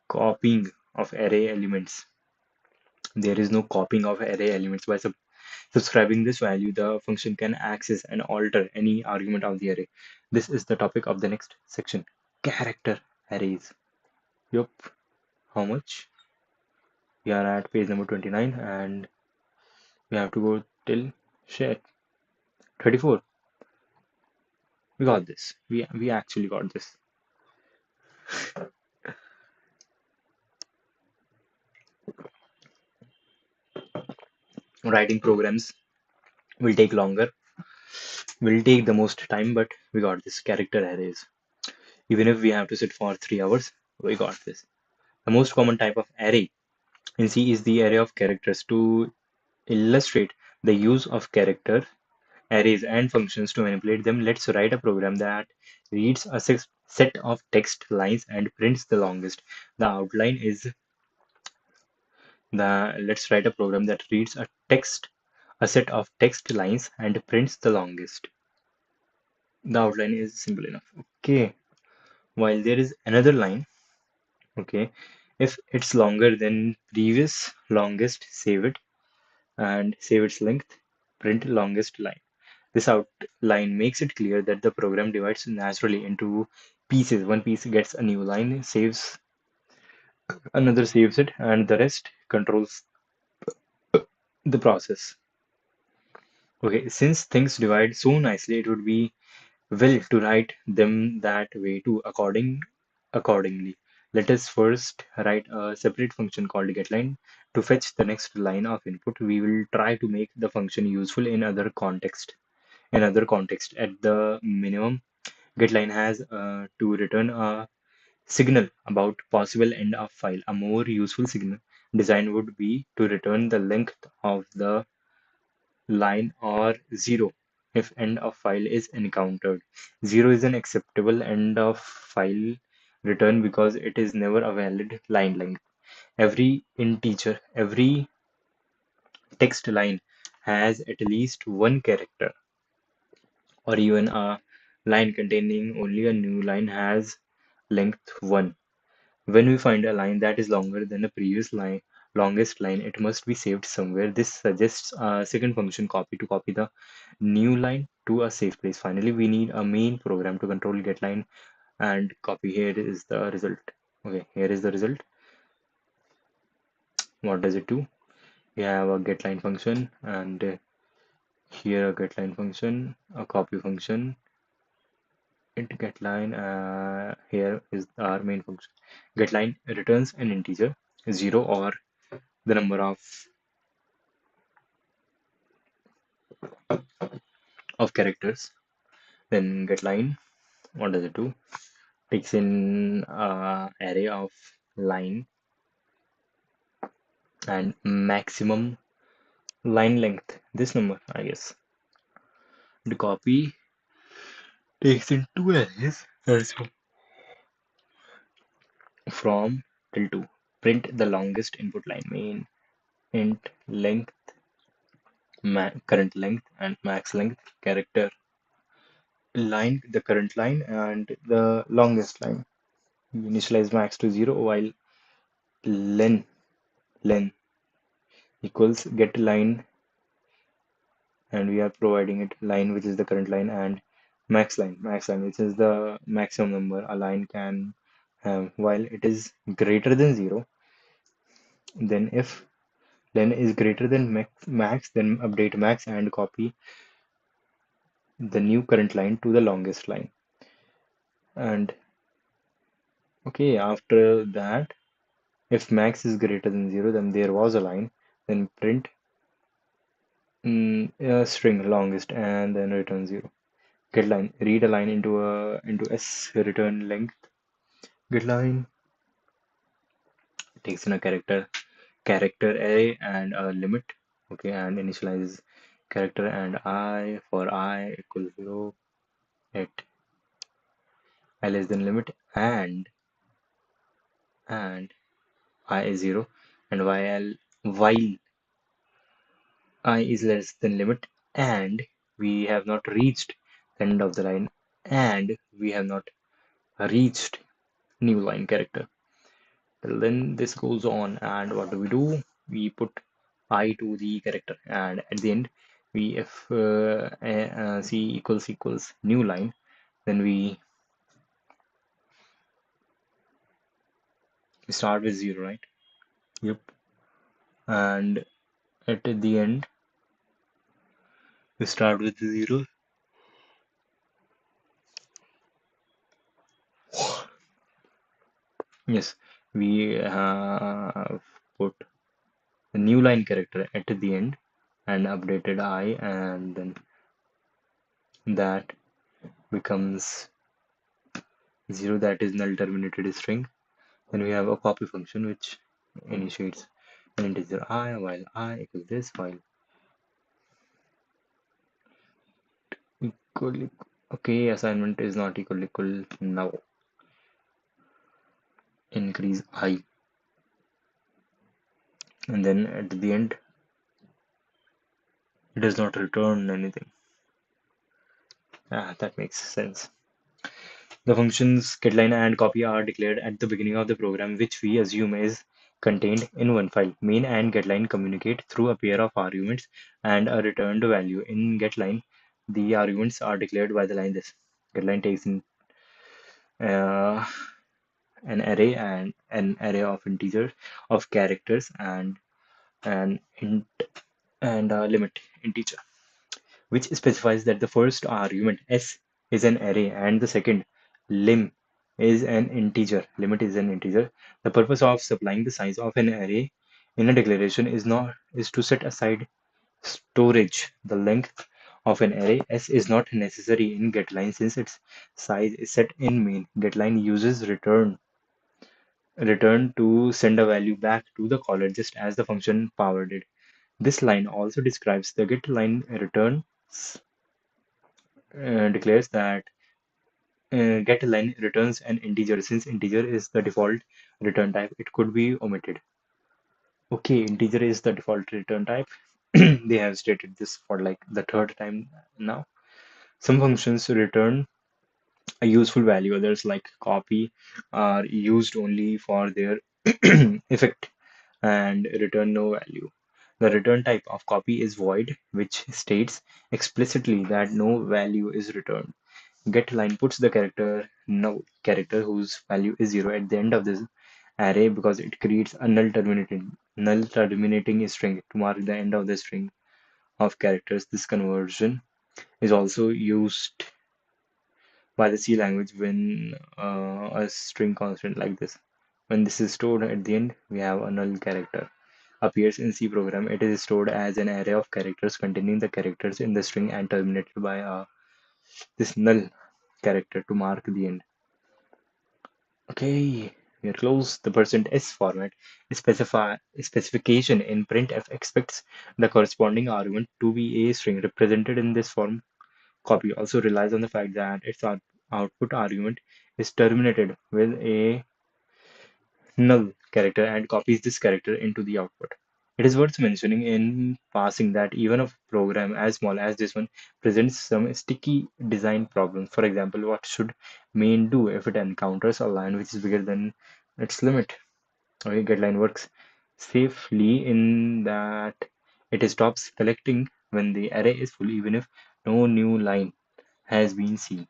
Speaker 1: copying of array elements. There is no copying of array elements. By subscribing this value, the function can access and alter any argument of the array. This is the topic of the next section. Character arrays. Yup. How much? We are at page number 29 and we have to go till shit 34. We got this. We actually got this. Writing programs will take longer, will take the most time, but we got this. Character arrays. Even if we have to sit for 3 hours, we got this. The most common type of array in C is the array of characters. To illustrate the use of character arrays and functions to manipulate them, let's write a program that reads a set of text lines and prints the longest. The outline is the let's write a program that reads a set of text lines and prints the longest. The outline is simple enough. Okay. While there is another line, okay, if it's longer than previous longest, save it and save its length, print longest line. This outline makes it clear that the program divides naturally into pieces. One piece gets a new line, saves, another saves it, and the rest controls the process. Okay, since things divide so nicely, it would be well to write them that way too, accordingly. Let us first write a separate function called getLine to fetch the next line of input. We will try to make the function useful in other context. In other context, at the minimum, getLine has to return a signal about possible end of file. A more useful signal design would be to return the length of the line or zero if end of file is encountered. Zero is an acceptable end of file return because it is never a valid line length. Every text line has at least one character, or even a line containing only a new line has length 1. When we find a line that is longer than the previous line, longest line, it must be saved somewhere. This suggests a second function copy to copy the new line to a safe place. Finally, we need a main program to control getLine and copy. Here is the result. Okay, here is the result. What does it do? We have a getLine function, and here a getLine function, a copy function, into getLine. Here is our main function. GetLine returns an integer, 0, or the number of characters. Then getLine, what does it do? Takes in array of line and maximum line length. This number, I guess. The copy takes in two arrays. So from till to print the longest input line, main int length, current length, and max length character line, the current line and the longest line. We initialize max to 0 while len equals get line, and we are providing it line which is the current line, and max line which is the maximum number a line can have while it is greater than 0. Then if len is greater than max, then update max and copy the new current line to the longest line. And okay, after that, if max is greater than 0, then there was a line, then print a string longest and then return 0. GetLine, read a line into s return length. GetLine takes in a character array and a limit. Okay, and initialize character and I for I equals 0 at I less than limit, and I is 0, and while I is less than limit, and we have not reached the end of the line, and we have not reached new line character. Well, then this goes on, and what do? We put I to the character, and at the end, we if c equals new line, then we start with 0, right? Yep. And at the end, we start with 0. Yes, we have put the new line character at the end and updated I, and then that becomes 0, that is null terminated string. Then we have a copy function which initiates an integer I while I equals this, while equal okay, assignment is not equal now. Increase I, and then at the end it does not return anything. That makes sense. The functions getLine and copy are declared at the beginning of the program, which we assume is contained in one file. Main and getLine communicate through a pair of arguments and a returned value. In getLine, the arguments are declared by the line this. getLine takes in uh, an array and an array of integers of characters and an int and a limit integer, which specifies that the first argument s is an array and the second lim is an integer. Limit is an integer. The purpose of supplying the size of an array in a declaration is to set aside storage. The length of an array s is not necessary in getLine since its size is set in main. getLine uses return return to send a value back to the caller just as the function power did. This line also describes the get line returns declares that get line returns an integer. Since integer is the default return type, it could be omitted. Okay, integer is the default return type. They have stated this for like the third time now. Some functions return a useful value, others like copy are used only for their effect and return no value. The return type of copy is void, which states explicitly that no value is returned. Get line puts the character null character whose value is 0 at the end of this array because it creates a null terminating string to mark the end of the string of characters. This conversion is also used by the C language when a string constant like this. When this is stored at the end, we have a null character. Appears in C program, it is stored as an array of characters containing the characters in the string and terminated by this null character to mark the end. Okay, we are close. The %s format specification in printf expects the corresponding argument to be a string represented in this form. Copy also relies on the fact that its output argument is terminated with a null character and copies this character into the output. It is worth mentioning in passing that even a program as small as this one presents some sticky design problems. For example, what should main do if it encounters a line which is bigger than its limit? Okay, getLine works safely in that it stops collecting when the array is full, even if no new line has been seen.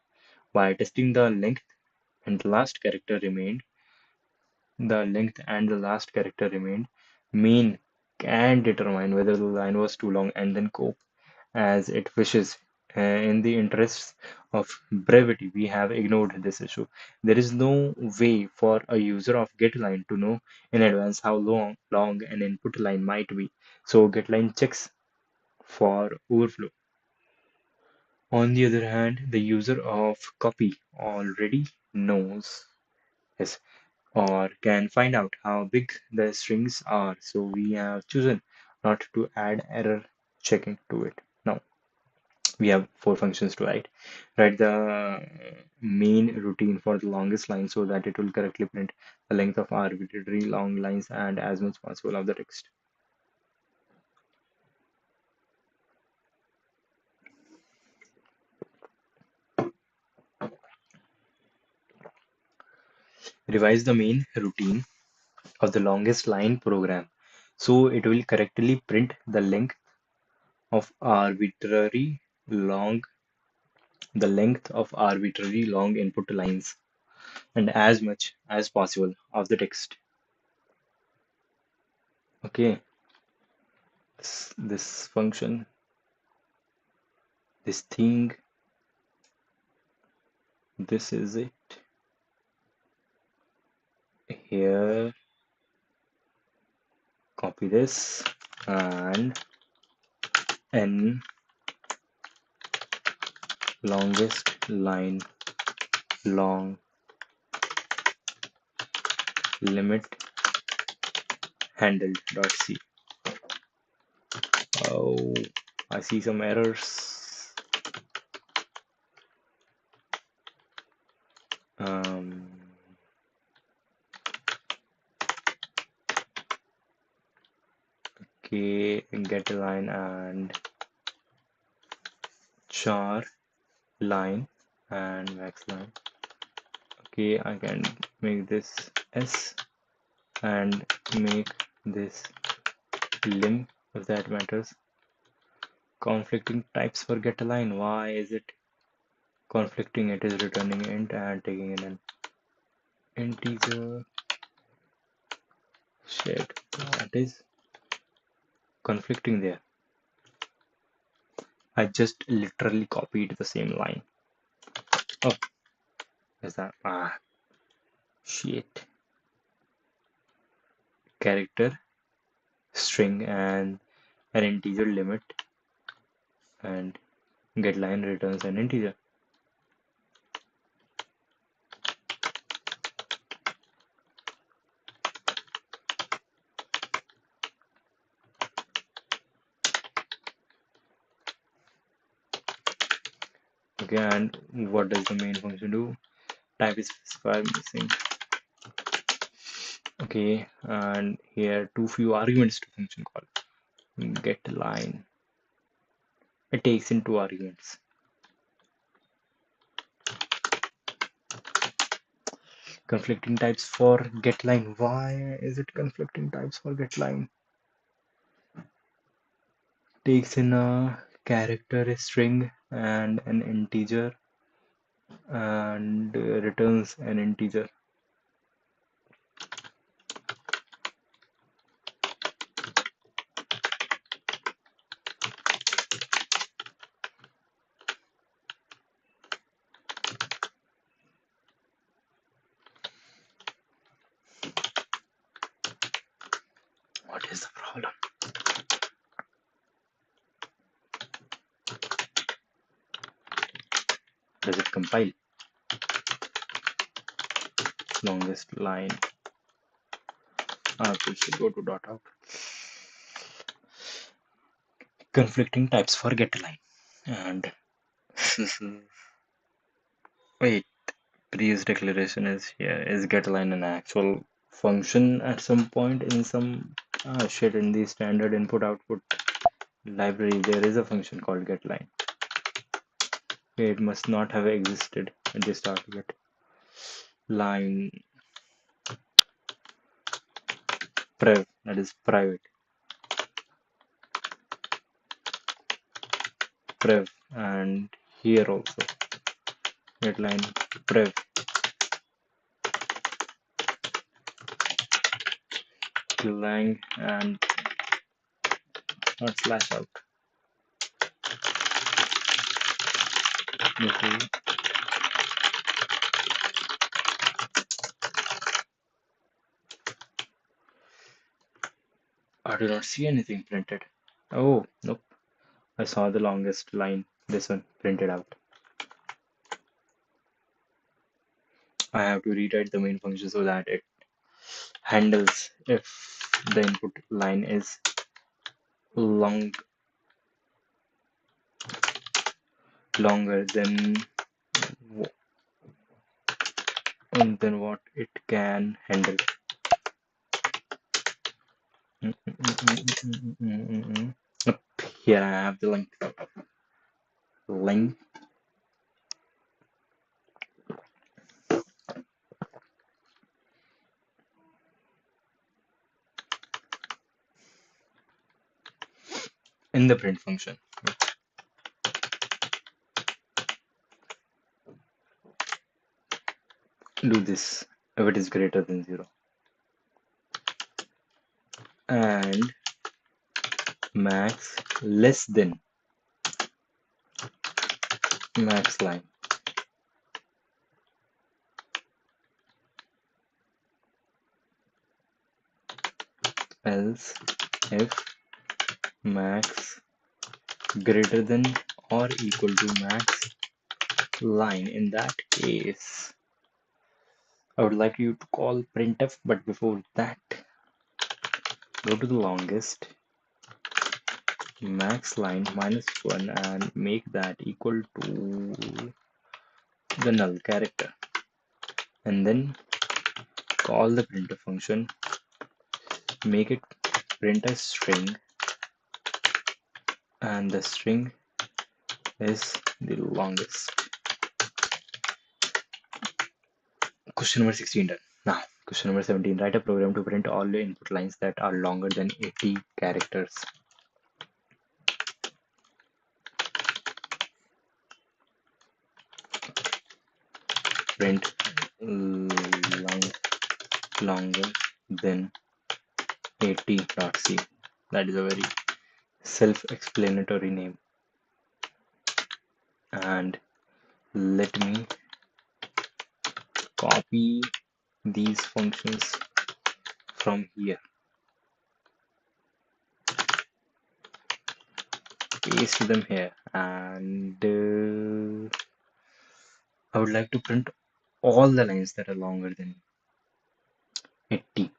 Speaker 1: By testing and the last character remained, the length and the last character remained, main can determine whether the line was too long and then cope as it wishes. In the interests of brevity, we have ignored this issue. There is no way for a user of getLine to know in advance how long an input line might be. So getLine checks for overflow. On the other hand, the user of copy already knows, yes, or can find out how big the strings are. So we have chosen not to add error checking to it. Now we have four functions to write. Write the main routine for the longest line so that it will correctly print the length of arbitrary long lines and as much possible of the text. Revise the main routine of the longest line program so it will correctly print of arbitrary long arbitrary long input lines and as much as possible of the text. Okay, this function, this thing, this is it. Here, copy this and n longest line long limit handled.c. Oh, I see some errors. Um, okay, get a line and char line and max line. Okay, I can make this s and make this lim if that matters. Conflicting types for get a line. Why is it conflicting? It is returning int and taking in an integer. Shit, that is conflicting there. I just literally copied the same line. Oh, is that shit. Character, string, and an integer limit, and getLine returns an integer. Okay, and what does the main function do? Type is specified missing. Okay, and here too few arguments to function call. Get line. It takes in two arguments. Conflicting types for get line. Why is it conflicting types for get line? Takes in a character, a string, and an integer, and returns an integer. What is the problem? Does it compile? Longest line. We should go to dot out. Conflicting types for get line. And wait, previous declaration is here. Is get line an actual function at some point in some shit in the standard input output library? There is a function called get line. It must not have existed at the start of it. Line prev, that is private. Prev, and here also get line prev. Lang and not slash out. Okay. I do not see anything printed. Oh, nope. I saw the longest line, this one, printed out. I have to rewrite the main function so that it handles if the input line is longer than what it can handle. Here I have the length in the print function. Do this if it is greater than 0, and max less than max line. Else if max greater than or equal to max line, in that case I would like you to call printf, but before that go to the longest max line -1 and make that equal to the null character, and then call the printf function, make it print a string, and the string is the longest. Question number 16 done. Now, question number 17. Write a program to print all the input lines that are longer than 80 characters. Print line longer than 80.c. That is a very self-explanatory name. And let me copy these functions from here, paste them here, and I would like to print all the lines that are longer than 80.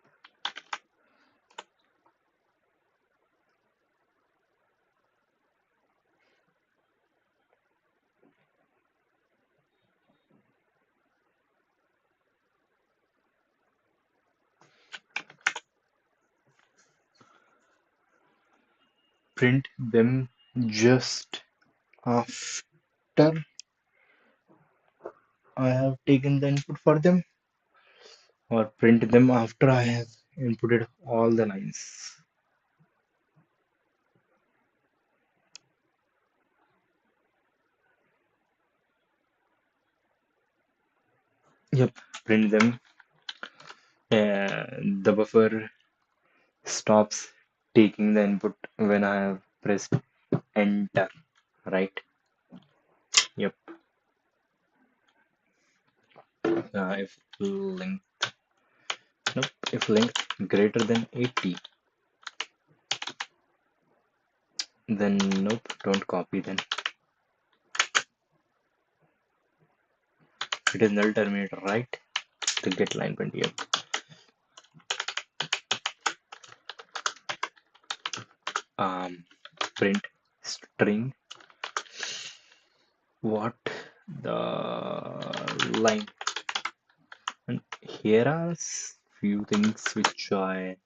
Speaker 1: print them just after I have taken the input for them, or print them after I have inputted all the lines. Yep, print them. The buffer stops taking the input when I have pressed enter, right? Yep. If length, nope, if length greater than 80, then nope, don't copy then. It is null terminator, right? To get line 20. Yep. Print string what the line. And here are few things which I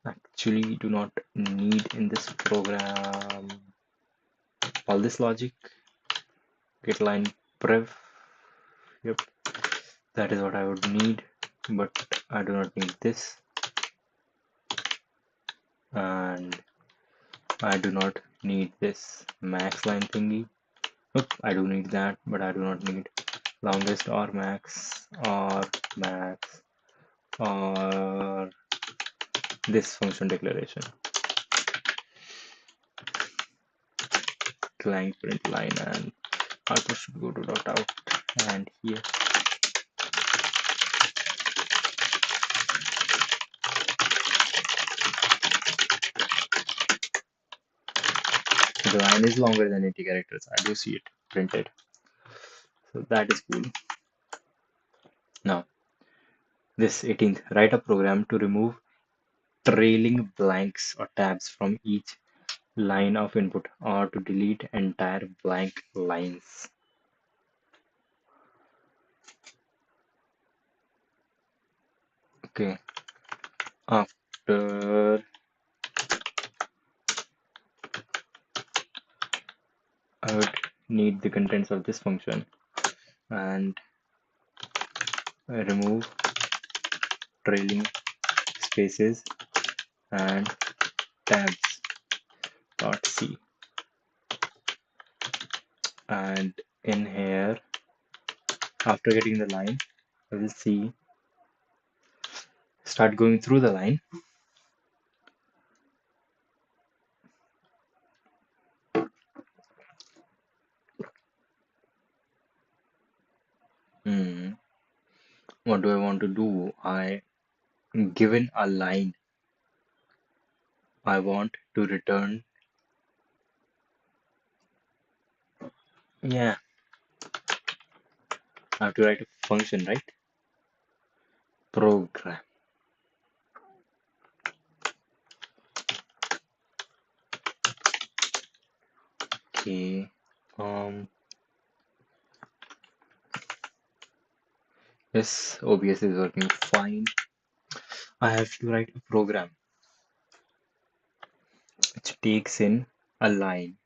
Speaker 1: actually do not need in this program. All this logic, get line prev. Yep, that is what I would need, but I do not need this, and I do not need this max line thingy. Nope, I do need that, but I do not need longest or max or this function declaration. Clang print line and output should go to dot out, and here the line is longer than 80 characters. I do see it printed, so that is cool. Now this 18th, write a program to remove trailing blanks or tabs from each line of input or to delete entire blank lines. Okay, after I would need the contents of this function and remove trailing spaces and tabs dot c, and in here after getting the line I will see start going through the line. What do I want to do? I given a line I want to return. Yeah, I have to write a function, right? Program. Okay. Yes, OBS is working fine. I have to write a program which takes in a line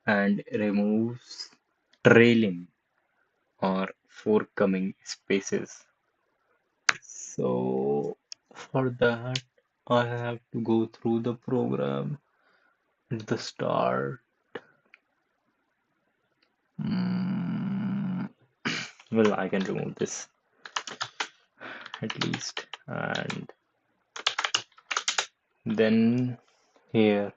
Speaker 1: and removes trailing or forthcoming spaces. So for that, I have to go through the program at the start. Well, I can remove this at least, and then here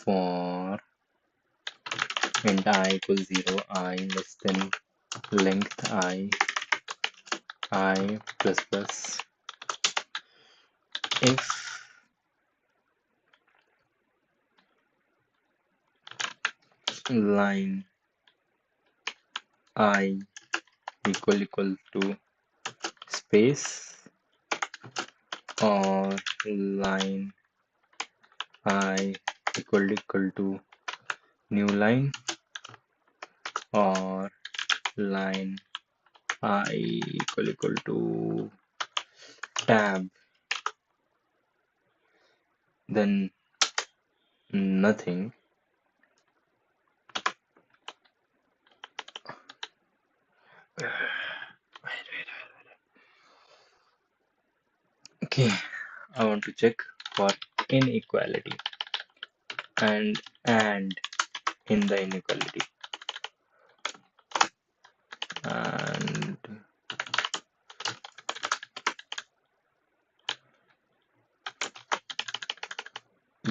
Speaker 1: for int I equals 0, I less than length I plus plus, if line I equal to space or line I equal to new line or line I equal to tab, then nothing. Okay, I want to check for inequality and in the inequality, and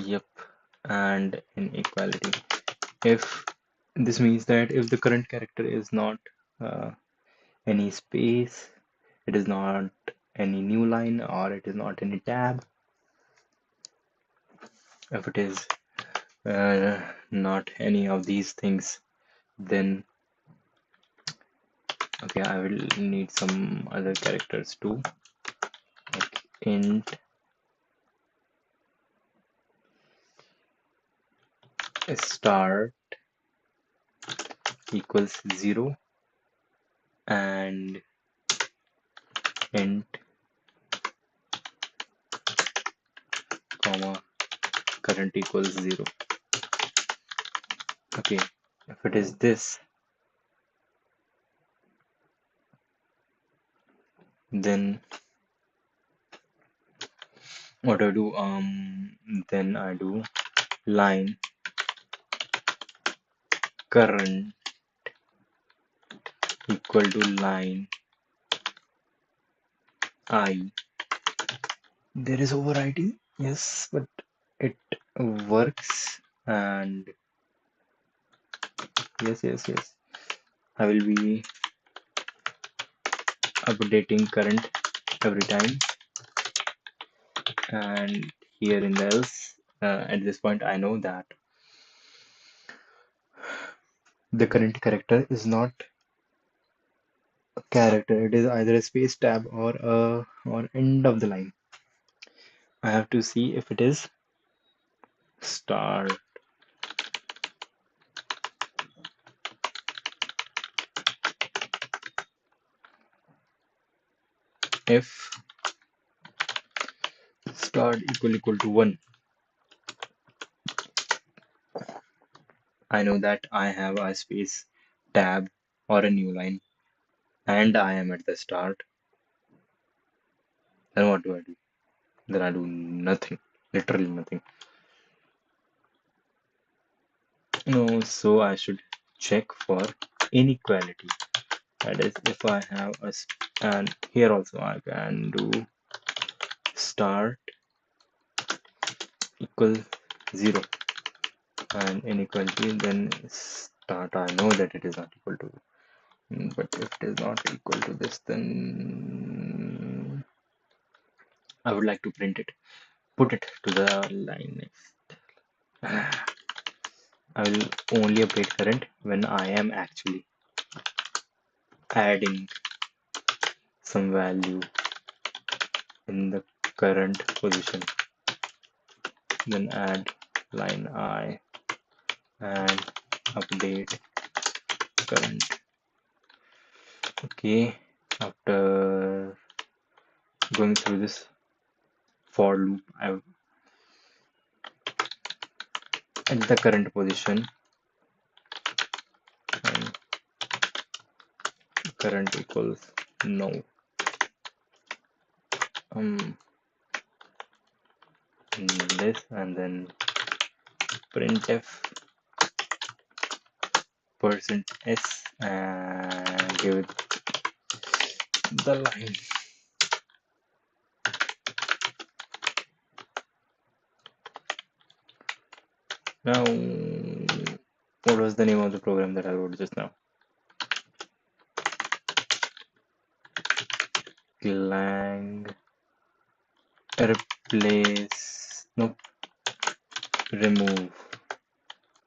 Speaker 1: yep, and inequality. If this means that if the current character is not uh, any space, it is not any new line, or it is not any tab, if it is not any of these things, then okay, I will need some other characters too, like int start equals 0 and int comma current equals 0. Okay, if it is this, then what I do, then I do line current equal to line I. There is overriding, yes, but it works, and yes, I will be updating current every time, and here in the else, at this point I know that the current character is not a character, it is either a space tab or a or end of the line. I have to see if it is start. If start equal to 1, I know that I have a space tab or a new line and I am at the start. Then what do I do? Then I do nothing, literally nothing. No, so I should check for inequality. That is, if I have and here also I can do start equal 0 and inequality, then start, I know that it is not equal to, but if it is not equal to this, then I would like to print it, put it to the line next. I will only update current when I am actually adding some value in the current position. Then add line I and update current. Okay, after going through this for loop, I at the current position and current equals no. This and then printf %s and give it the line. Now, what was the name of the program that I wrote just now? Clang replace, no, remove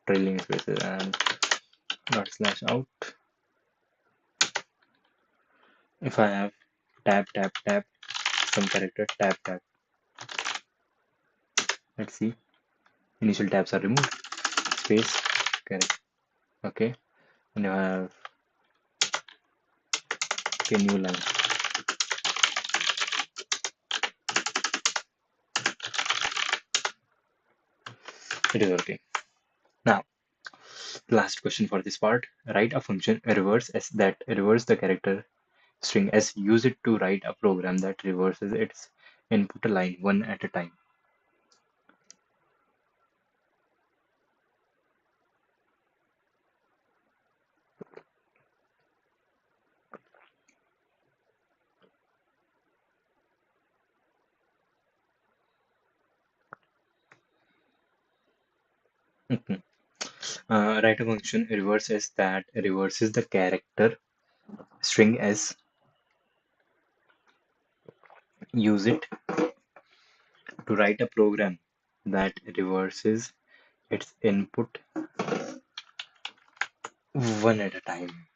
Speaker 1: trailing spaces and /out. If I have tab, some character, tab, let's see, initial tabs are removed, space, Correct. Okay. And you have a new line. It is working. Now, last question for this part. Write a function reverse s that reverse the character string s. Use it to write a program that reverses its input line one at a time. Mhm. Write a function reverse s that reverses the character string s. Use it to write a program that reverses its input one at a time.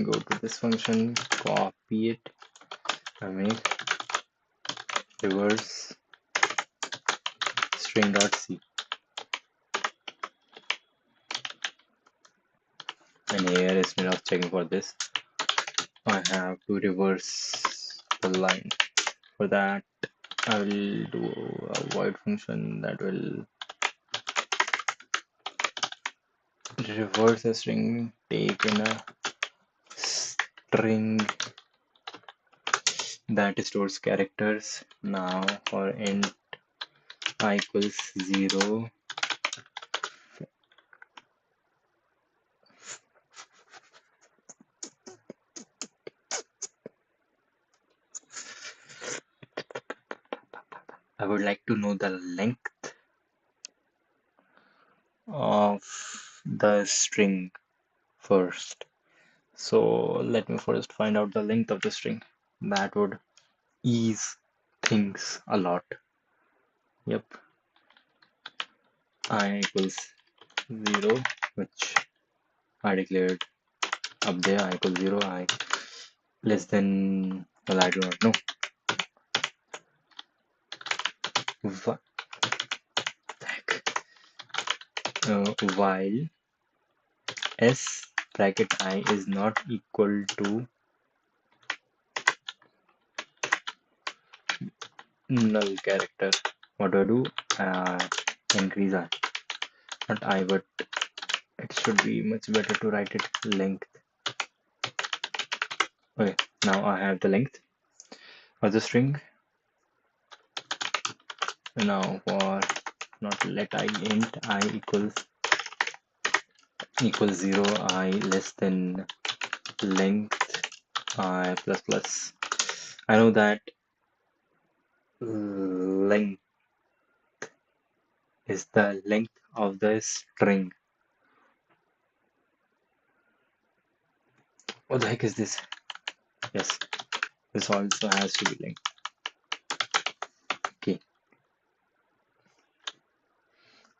Speaker 1: Go to this function, copy it, and make reverse string.c. And here, instead of checking for this, I have to reverse the line. For that, I will do a void function that will reverse a string, take in a string that stores characters. Now for int I equals 0, I would like to know the length of the string first. So let me first find out the length of the string. That would ease things a lot. Yep, I equals 0, which I declared up there. I equals 0, I less than, well, I do not know. What the heck? While s bracket I is not equal to null character. What do I do? Increase I. Not I, but it should be much better to write it length. Okay, now I have the length of the string. Now for not let I int I equals 0, I less than length I plus plus. I know that length is the length of the string. What the heck is this? Yes, this also has to be length. Okay,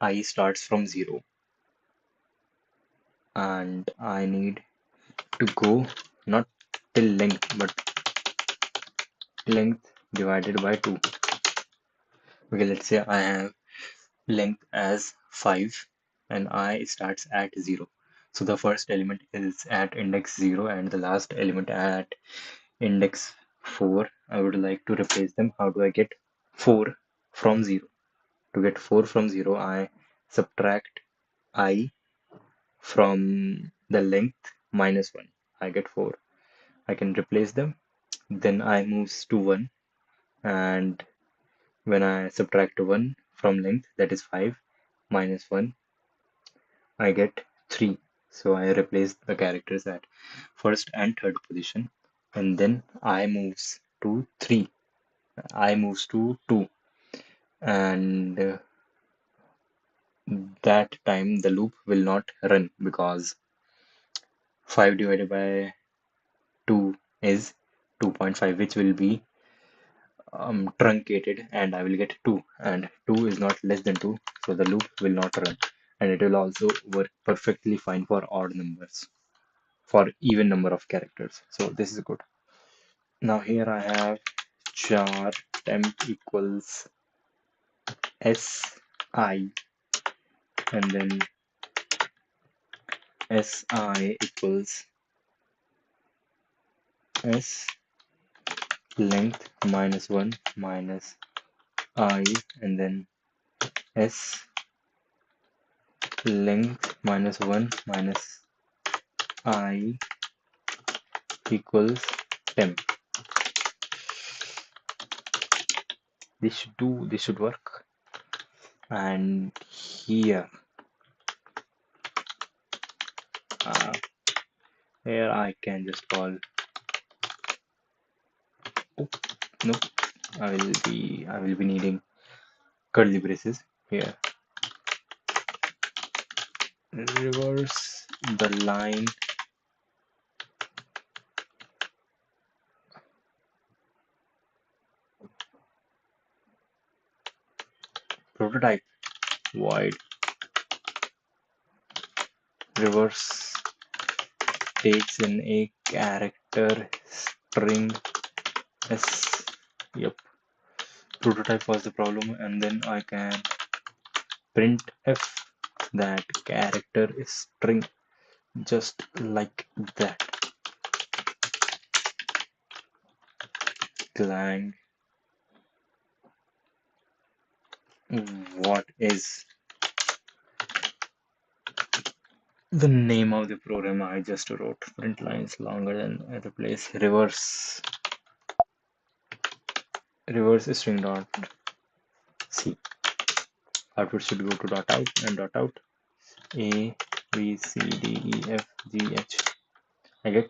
Speaker 1: I starts from 0 and I need to go not till length but length divided by 2. Okay, let's say I have length as 5 and I starts at 0. So the first element is at index 0 and the last element at index 4. I would like to replace them. How do I get 4 from 0? To get 4 from 0, I subtract I from the length minus 1. I get 4. I can replace them. Then I moves to 1 and when I subtract 1 from length, that is 5 minus 1, I get 3. So I replace the characters at first and third position and then I moves to 3. I moves to 2 and that time the loop will not run because 5 divided by 2 is 2.5, which will be truncated and I will get 2 and 2 is not less than 2, so the loop will not run and it will also work perfectly fine for odd numbers, for even number of characters. So this is good. Now here I have char temp equals s I, and then si equals s length minus 1 minus I, and then s length minus 1 minus I equals temp. This should work. And here, uh, here I can just call. Oh, no, I will be needing curly braces here. Reverse the line prototype void reverse takes in a character string s. Yep, prototype was the problem, and then I can print f that character is string just like that. Clang. What is the name of the program I just wrote? Print lines longer than other place. Reverse string dot c. Output should go to dot out and dot out. A B C D E F G H. I get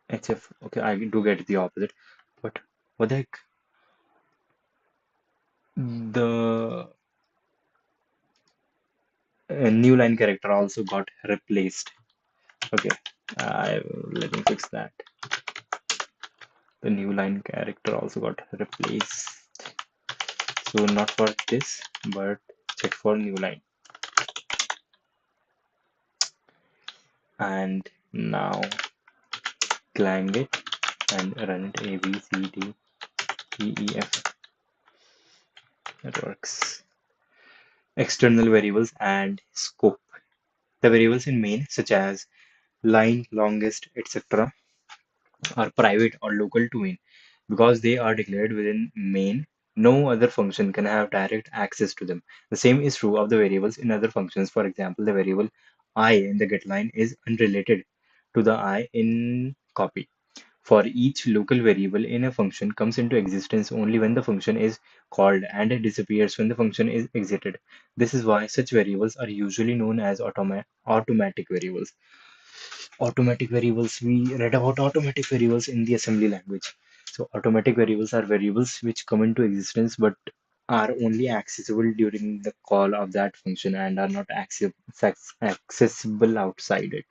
Speaker 1: HF. Okay, I do get the opposite. But what the heck? The new line character also got replaced. Okay, let me fix that. The new line character also got replaced. So not for this, but check for new line. And now clang it and run it A B C D E E F. That works. External variables and scope. The variables in main, such as line, longest, etc., are private or local to main. Because they are declared within main, no other function can have direct access to them. The same is true of the variables in other functions. For example, the variable I in the getLine is unrelated to the I in copy. For each local variable in a function comes into existence only when the function is called and disappears when the function is exited. This is why such variables are usually known as automatic variables. Automatic variables, we read about automatic variables in the assembly language. So automatic variables are variables which come into existence but are only accessible during the call of that function and are not accessible outside it.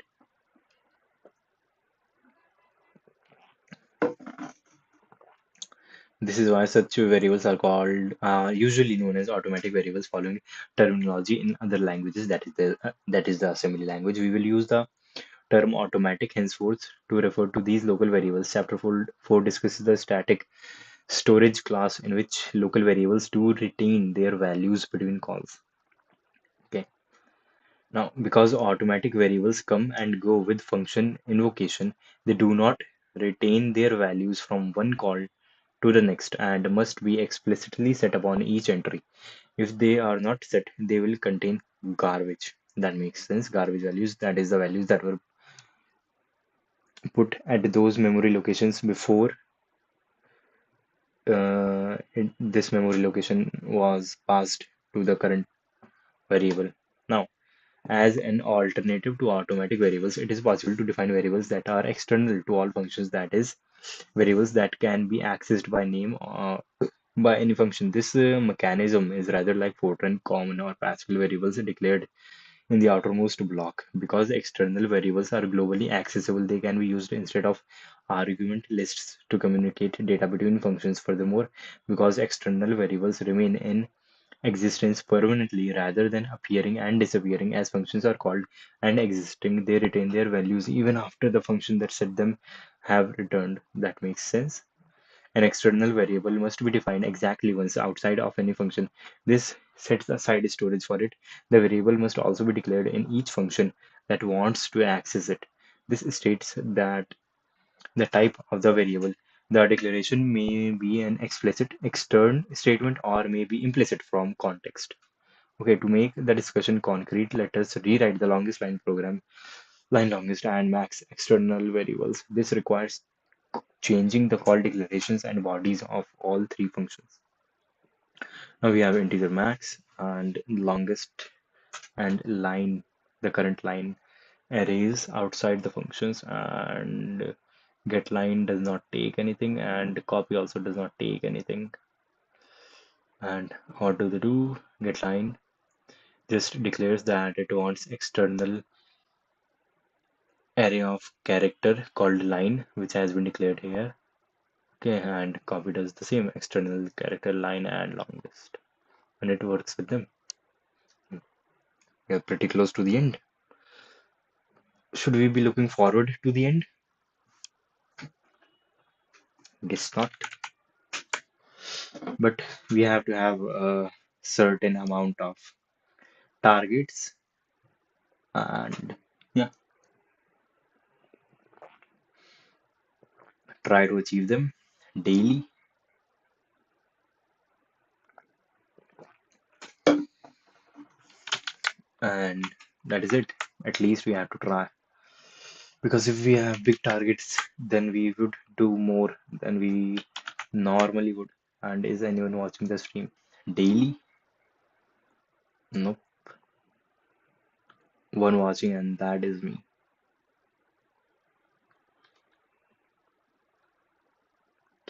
Speaker 1: This is why such variables are called usually known as automatic variables following terminology in other languages, that is the assembly language. We will use the term automatic henceforth to refer to these local variables. Chapter 4 discusses the static storage class in which local variables do retain their values between calls. Okay. Now, because automatic variables come and go with function invocation, they do not retain their values from one call to the next and must be explicitly set upon each entry. If they are not set, they will contain garbage. That makes sense. Garbage values, that is the values that were put at those memory locations before this memory location was passed to the current variable. Now, as an alternative to automatic variables, it is possible to define variables that are external to all functions, that is, variables that can be accessed by name by any function. This mechanism is rather like Fortran common or passive variables declared in the outermost block. Because external variables are globally accessible, they can be used instead of argument lists to communicate data between functions. Furthermore, because external variables remain in existence permanently rather than appearing and disappearing as functions are called and existing, they retain their values even after the function that set them have returned. That makes sense. An external variable must be defined exactly once outside of any function. This sets aside storage for it. The variable must also be declared in each function that wants to access it. This states that the type of the variable. The declaration may be an explicit extern statement or may be implicit from context. Okay, to make the discussion concrete, let us rewrite the longest line program, line longest and max external variables. This requires changing the call declarations and bodies of all three functions. Now we have integer max and longest and line, the current line arrays outside the functions, and get line does not take anything and copy also does not take anything. And what do they do? Get line just declares that it wants external array of character called line, which has been declared here. Okay, and copy does the same, external character line and longest, and it works with them. We are pretty close to the end. Should we be looking forward to the end? Guess not. But we have to have a certain amount of targets, and yeah, try to achieve them daily, and that is it. At least we have to try. Because if we have big targets, then we would do more than we normally would. And is anyone watching the stream daily? Nope. One watching, and that is me.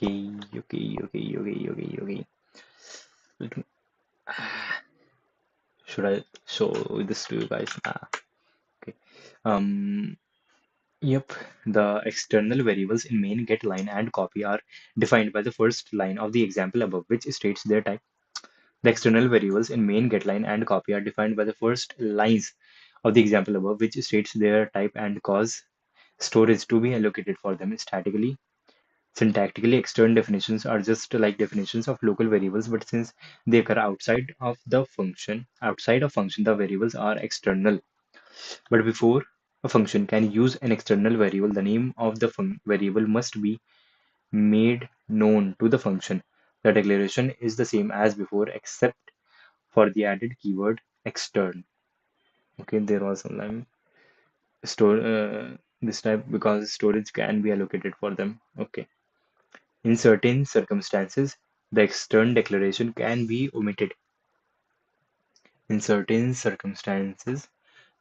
Speaker 1: Okay, okay, okay, okay, okay, okay. Let me, should I show this to you guys? Okay. Um, yep. The external variables in main, get, line, and copy are defined by the first line of the example above, which states their type. The external variables in main, getLine, and copy are defined by the first lines of the example above, which states their type and cause storage to be allocated for them statically. Syntactically, external definitions are just like definitions of local variables, but since they occur outside of function, the variables are external. But before a function can use an external variable, the name of the variable must be made known to the function. The declaration is the same as before, except for the added keyword extern. Okay, there was some line store this type because storage can be allocated for them. Okay, in certain circumstances, the extern declaration can be omitted. In certain circumstances,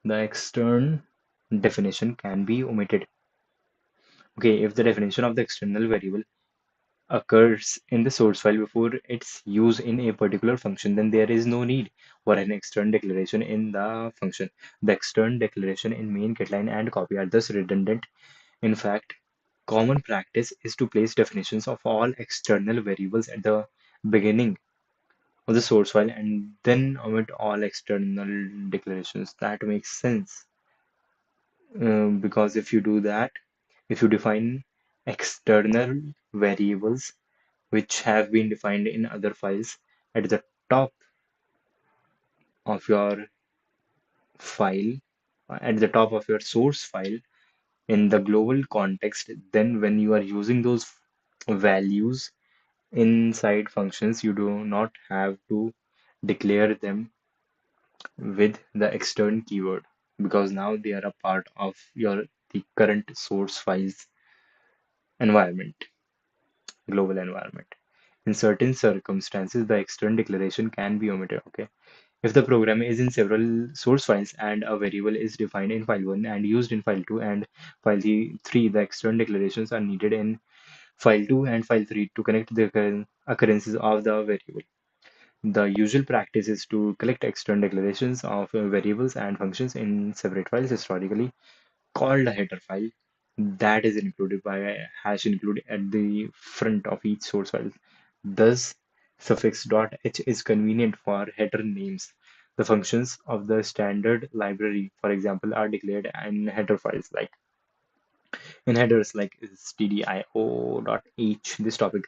Speaker 1: the extern definition can be omitted. Okay, if the definition of the external variable occurs in the source file before its use in a particular function, then there is no need for an external declaration in the function. The external declaration in main, getLine, and copy are thus redundant. In fact, common practice is to place definitions of all external variables at the beginning of the source file and then omit all external declarations. That makes sense. Because if you do that, if you define external variables which have been defined in other files at the top of your file, at the top of your source file in the global context, then when you are using those values inside functions, you do not have to declare them with the external keyword because now they are a part of your the current source files environment, global environment. In certain circumstances, the external declaration can be omitted. Okay. If the program is in several source files and a variable is defined in file 1 and used in file 2 and file 3, the external declarations are needed in file 2 and file 3 to connect the occurrences of the variable. The usual practice is to collect external declarations of variables and functions in separate files, historically called a header file, that is included by a hash include at the front of each source file. Thus, suffix .h is convenient for header names. The functions of the standard library, for example, are declared in header files like in headers like stdio.h. This topic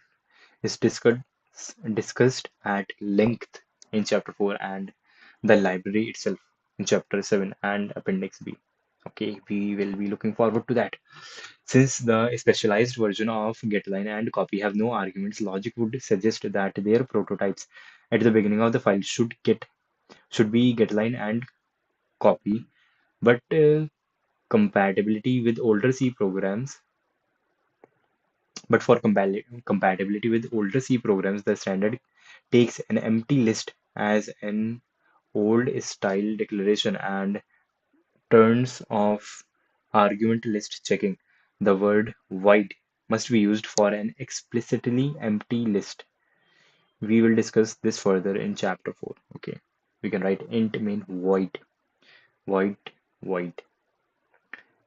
Speaker 1: is discussed at length in chapter 4 and the library itself in chapter 7 and appendix B. Okay, we will be looking forward to that. Since the specialized version of getline and copy have no arguments, logic would suggest that their prototypes at the beginning of the file should be getline and copy, but compatibility with older C programs. But for compatibility with older C programs, the standard takes an empty list as an old style declaration and turns off argument list checking. The word void must be used for an explicitly empty list. We will discuss this further in chapter 4. Okay. We can write int main void, void, void.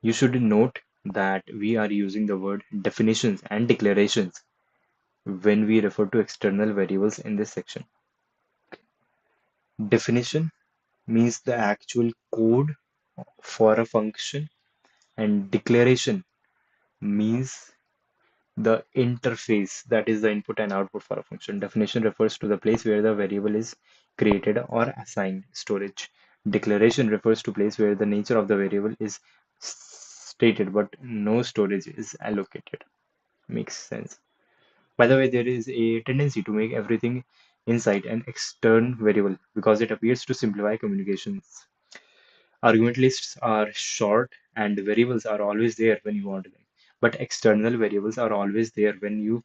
Speaker 1: You should note that we are using the word definitions and declarations when we refer to external variables in this section. Definition means the actual code for a function, and declaration means the interface, that is the input and output for a function. Definition refers to the place where the variable is created or assigned storage. Declaration refers to place where the nature of the variable is stated but no storage is allocated. Makes sense. By the way, there is a tendency to make everything inside an external variable because it appears to simplify communications. Argument lists are short and variables are always there when you want them, but external variables are always there when you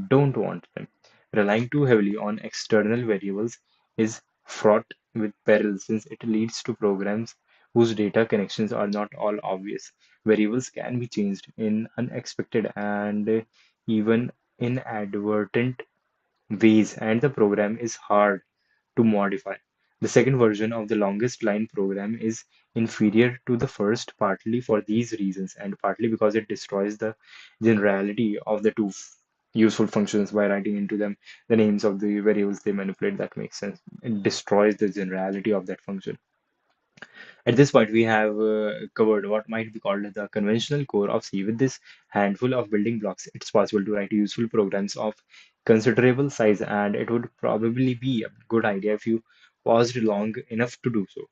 Speaker 1: don't want them. Relying too heavily on external variables is fraught with peril since it leads to programs whose data connections are not all obvious. Variables can be changed in unexpected and even inadvertent ways, and the program is hard to modify. The second version of the longest line program is inferior to the first, partly for these reasons, and partly because it destroys the generality of the two useful functions by writing into them the names of the variables they manipulate. That makes sense. It destroys the generality of that function. At this point, we have covered what might be called the conventional core of C. With this handful of building blocks, it's possible to write useful programs of considerable size, and it would probably be a good idea if you paused long enough to do so.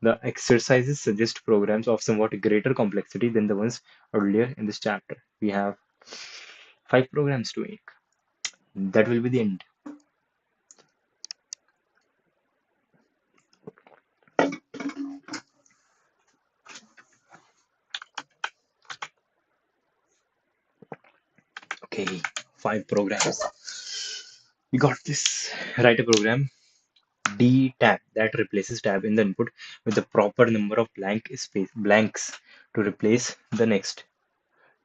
Speaker 1: The exercises suggest programs of somewhat greater complexity than the ones earlier in this chapter. We have 5 programs to make. That will be the end. Okay, 5 programs. We got this. Write a program D tab that replaces tab in the input with the proper number of blanks to replace the next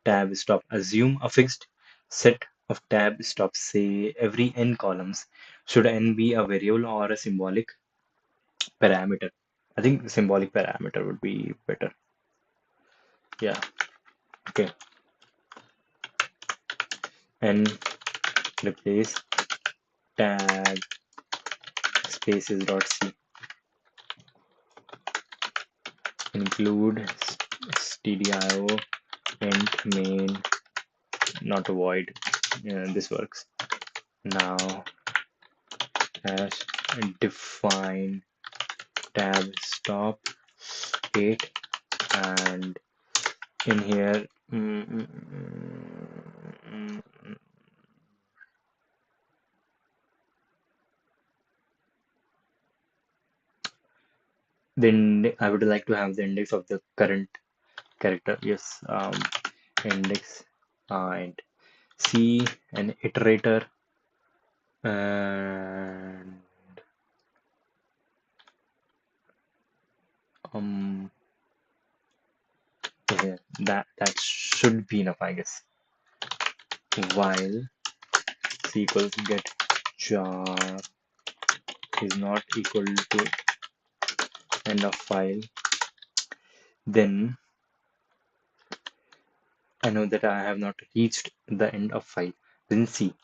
Speaker 1: tab stop. Assume a fixed set of tab stops, say every n columns. Should n be a variable or a symbolic parameter? I think the symbolic parameter would be better. Yeah, okay. N replace tab spaces dot c. Include stdio int main, not a void. This works. Now hash define tab stop 8, and in here then I would like to have the index of the current character. Yes, index and C an iterator, and um yeah, that should be enough, I guess. While c equals get jar is not equal to end of file, then I know that I have not reached the end of file. Then C.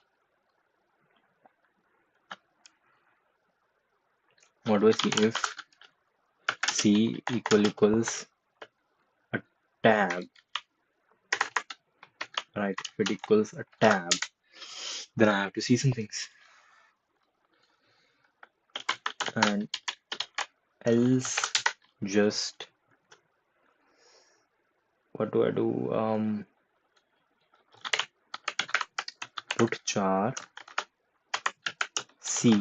Speaker 1: What do I see? If C equals a tab, right? If it equals a tab, Then I have to see some things. And else just what do I do? Put char C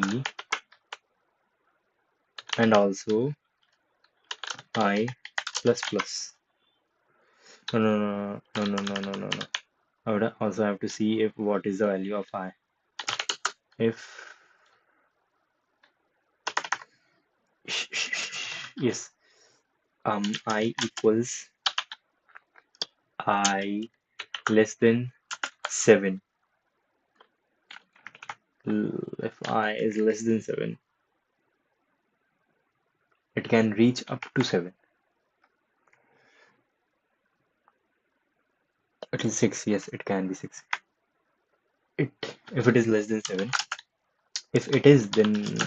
Speaker 1: and also I plus plus. No, no, no, no, no, no, no, no, no. I would also have to see if what is the value of I. If yes, I equals I less than 7. If I is less than 7, it can reach up to 7. It is 6, yes, it can be 6. If it is less than 7, if it is, then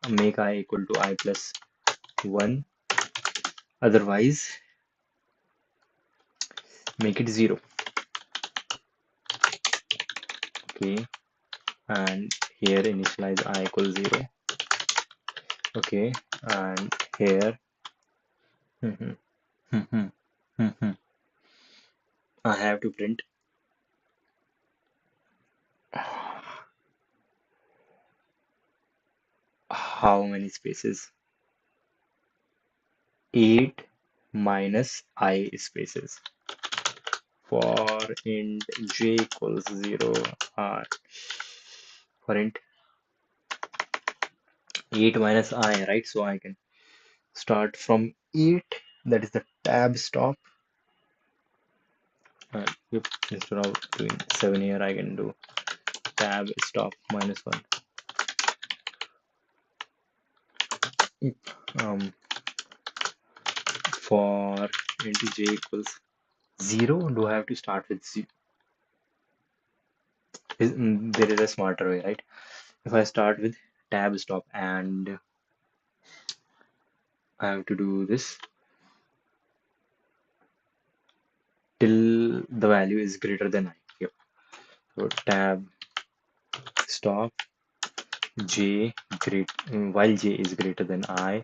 Speaker 1: make I equal to I plus 1. Otherwise, make it 0. Okay, and here initialize I equals 0. Okay, and here I have to print how many spaces? 8 minus I spaces for int j equals 0 r for int 8 minus I, right? So I can start from 8, that is the tab stop. And if instead of doing 7 here, I can do tab stop minus 1. Um, for int j equals 0, do I have to start with 0? There is a smarter way, right? If I start with tab stop and I have to do this till the value is greater than I. Yep. So tab stop j while j is greater than I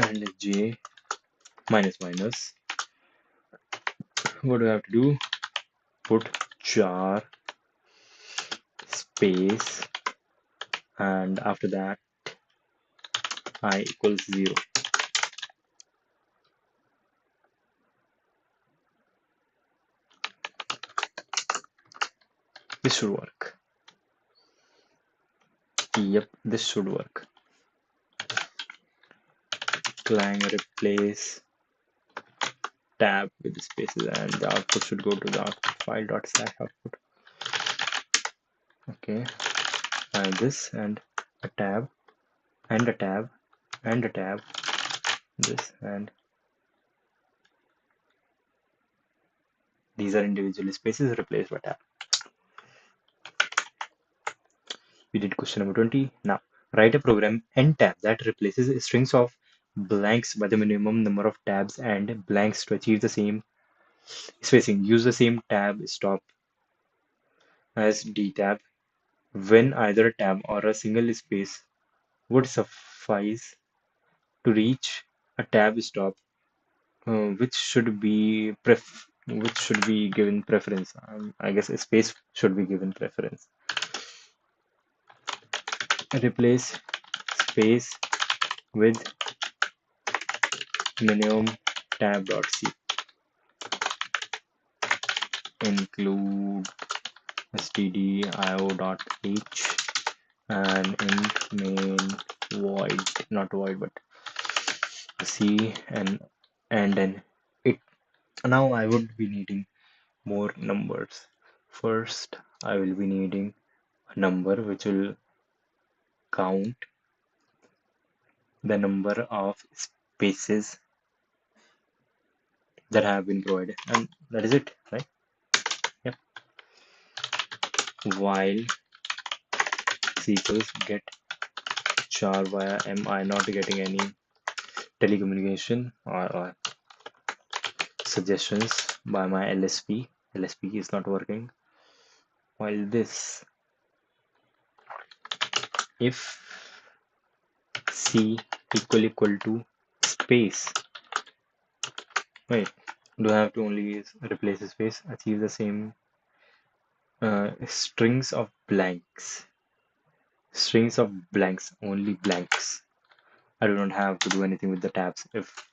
Speaker 1: and j minus minus. What do I have to do? Put char space and after that I equals 0. This should work. Yep, this should work. Clang replace tab with the spaces and the output should go to the output file dot slash output. Okay, and this and a tab and a tab and a tab, this and these are individual spaces replaced by tab. We did question number 20. Now write a program n tab that replaces strings of blanks by the minimum number of tabs and blanks to achieve the same spacing. Use the same tab stop as d tab when either a tab or a single space would suffice to reach a tab stop, which should be given preference. I guess a space should be given preference. Replace space with minimum tab dot c. Include stdio.h and int main void, not void but c and then it. Now I would be needing more numbers. First, I will be needing a number which will count the number of spaces that have been provided, and that is it, right? Yep. While equals get char via I not getting any telecommunication or suggestions by my LSP. LSP is not working. while this if C equal to space. Wait, do I have to only replace the space? Achieve the same strings of blanks. Strings of blanks, only blanks. I do not have to do anything with the tabs. If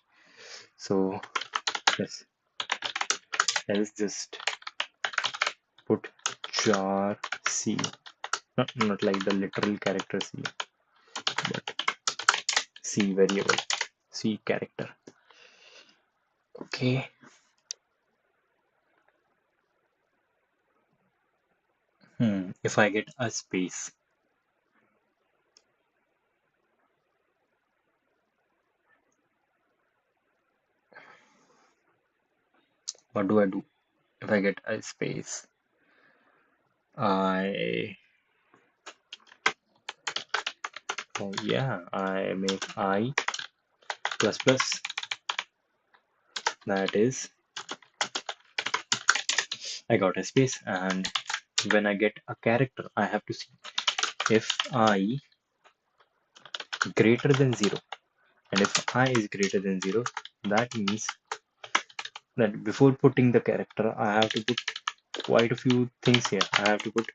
Speaker 1: so, yes, let's just put jar C. Not like the literal character C, but C variable, C character. Okay. If I get a space, what do I do? If I get a space, I I make I plus plus. That is, I got a space, and when I get a character, I have to see if I greater than 0, and if I is greater than 0, that means that before putting the character, I have to put quite a few things here. I have to put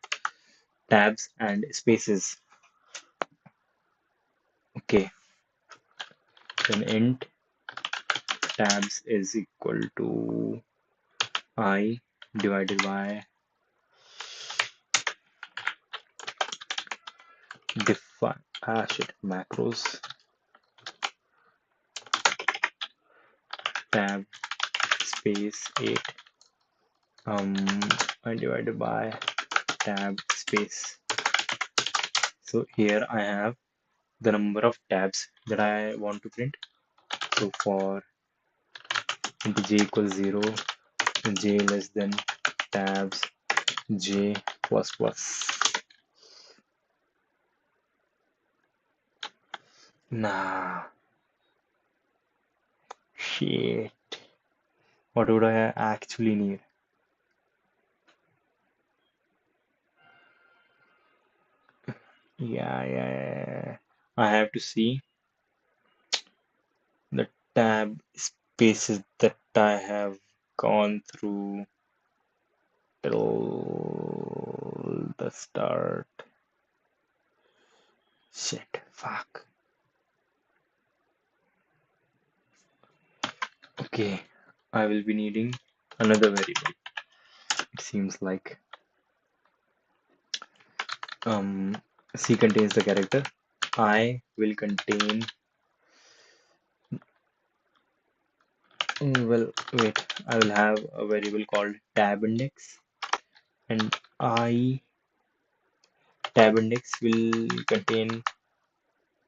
Speaker 1: tabs and spaces. Okay, then int tabs is equal to I divided by define macros tab space 8 I divided by tab space. So here I have the number of tabs that I want to print. So for int j equals 0, j less than tabs j plus plus. Nah, shit. What would I actually need? Yeah. I have to see the tab spaces that I have gone through till the start. Shit, fuck. Okay, I will be needing another variable. It seems like C contains the character. I will contain. Well, wait. I will have a variable called tab index, and I tab index will contain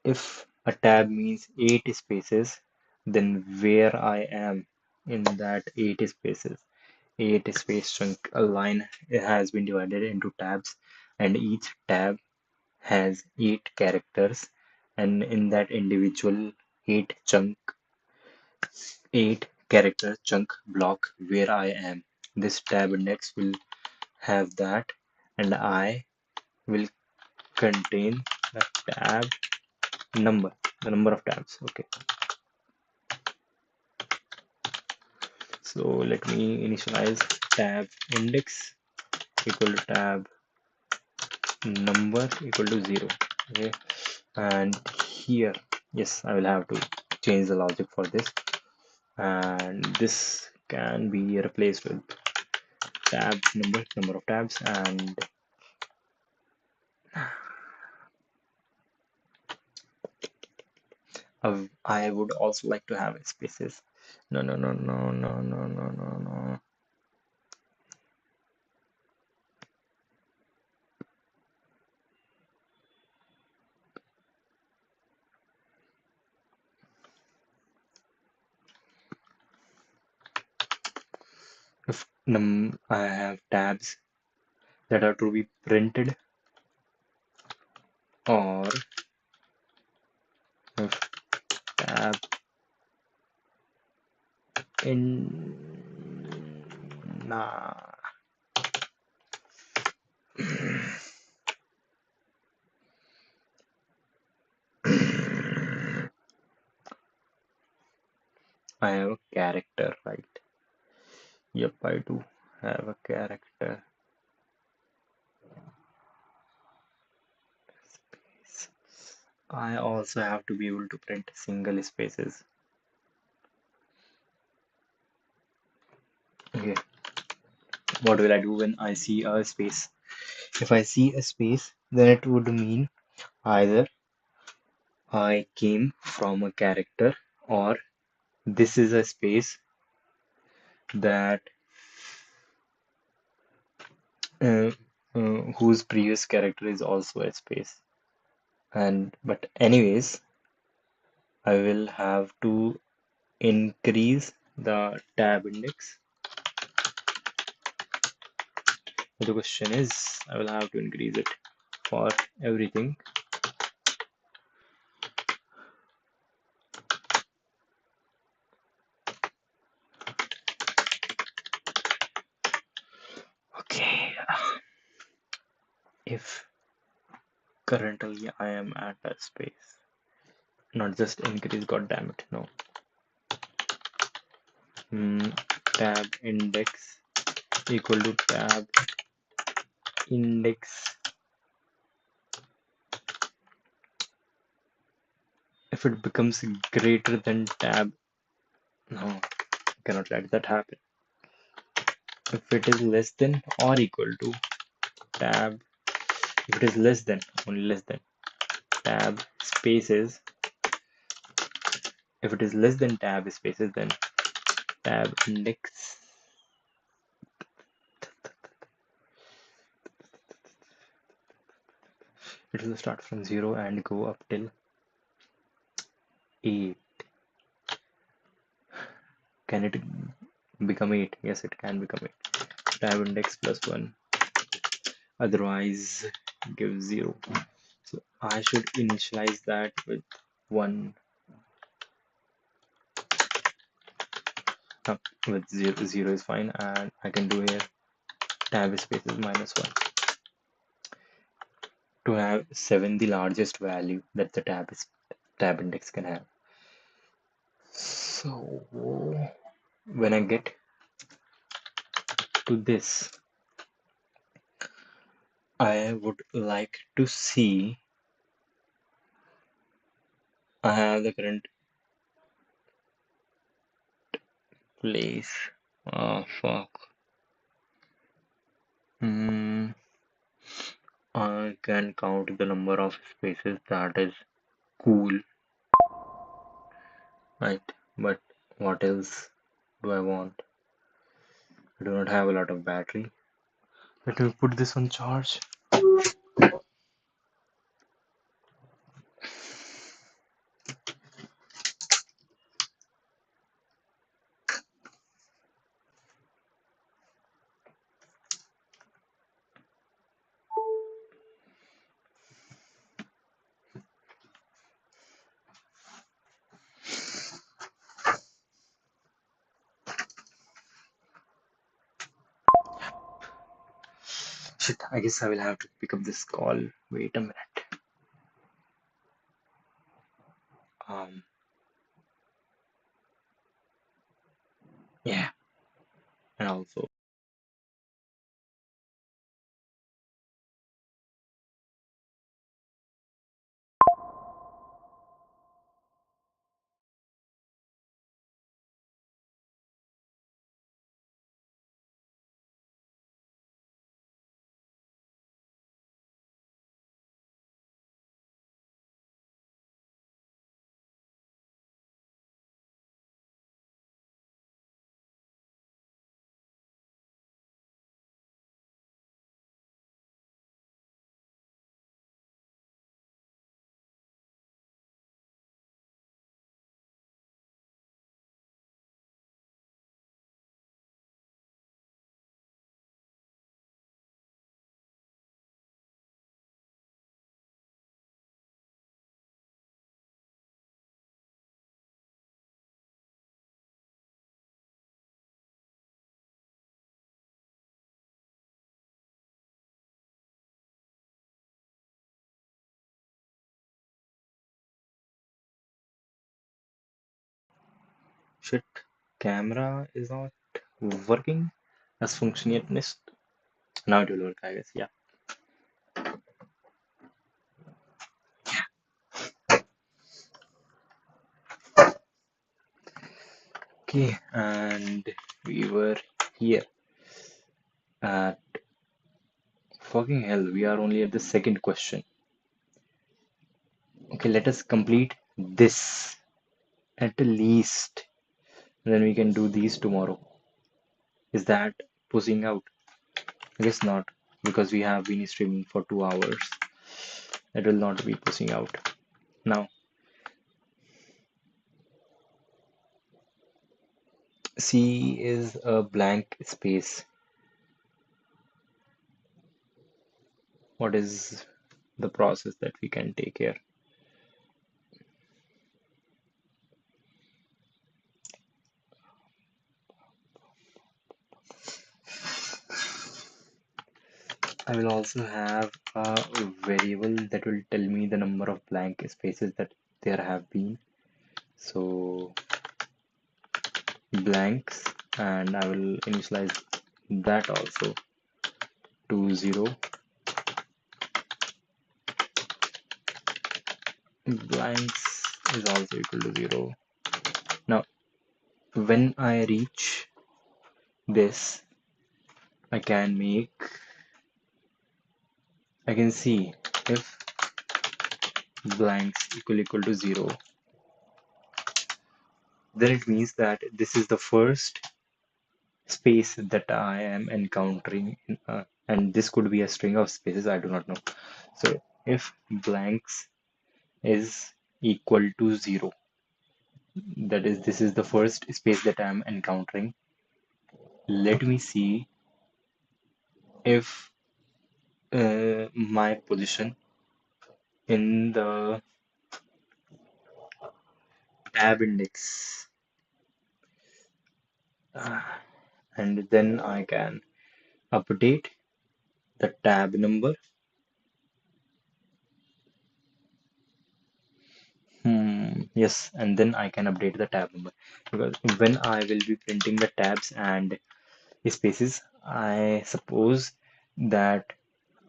Speaker 1: if a tab means 8 spaces, then where I am in that 8 spaces. 8 space chunk a line has been divided into tabs, and each tab has 8 characters, and in that individual 8 character chunk block where I am, this tab index will have that, and I will contain the tab number, the number of tabs. Okay, so let me initialize tab index equal to tab number equal to 0. Okay, and here, yes, I will have to change the logic for this, and this can be replaced with tab number of tabs, and I would also like to have spaces. No. If I have tabs that are to be printed, or if tab in nah I have a character, right? Yep, I do have a character. Space. I also have to be able to print single spaces. Okay, what will I do when I see a space? If I see a space, then it would mean either I came from a character or this is a space that uh, whose previous character is also a space. And but anyways, I will have to increase the tab index. The question is, I will have to increase it for everything. Okay, if currently I am at a space, not just increase, god damn it, no. Tab index equal to tab index. If it becomes greater than tab, no, cannot let that happen. If it is less than or equal to tab, if it is less than, only less than tab spaces, if it is less than tab spaces, then tab index. It will start from 0 and go up till 8. Can it become 8? Yes, it can become 8. Tab index plus 1, otherwise give 0. So I should initialize that with 1, with 0, 0 is fine, and I can do here tab spaces minus 1 to have 7 the largest value that the tab index can have. So when I get to this, I would like to see I have the current place. Oh fuck. Hmm. I can count the number of spaces, that is cool, right? But what else do I want? I do not have a lot of battery. Let me put this on charge. Shit, I guess I will have to pick up this call. Wait a minute. Um, yeah, and also Shit, camera is not working as functionist. Now it will work, I guess. Yeah. Okay, and we were here at fucking hell. We are only at the second question. Okay, let us complete this at least. Then we can do these tomorrow. Is that pushing out? I guess not, because we have been streaming for 2 hours. It will not be pushing out. Now, C is a blank space. What is the process that we can take here? I will also have a variable that will tell me the number of blank spaces that there have been. So blanks, and I will initialize that also to 0. Blanks is also equal to 0. Now, when I reach this, I can make, I can see if blanks equal to 0, then it means that this is the first space that I am encountering, and this could be a string of spaces, I do not know. So if blanks is equal to 0, that is, this is the first space that I am encountering. Let me see if my position in the tab index, and then I can update the tab number. Yes, and then I can update the tab number, because when I will be printing the tabs and spaces, I suppose that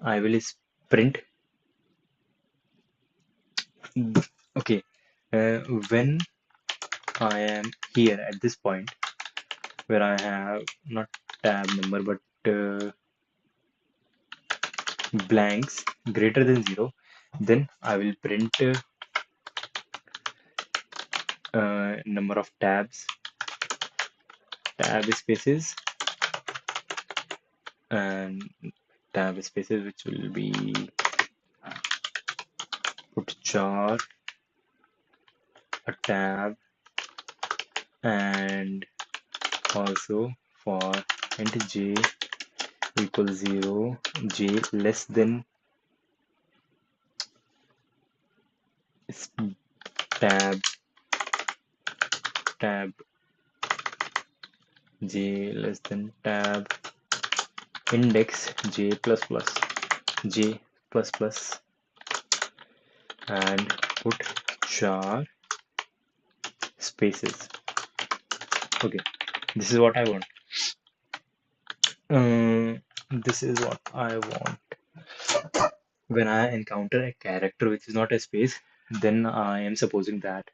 Speaker 1: I will print. Okay, when I am here at this point where I have not tab number but blanks greater than 0, then I will print number of tab spaces, and tab spaces which will be put char a tab, and also for int j equals 0, j less than tab tab j less than tab index j plus plus, and put char spaces. Okay, this is what I want. This is what I want. When I encounter a character which is not a space, then I am supposing that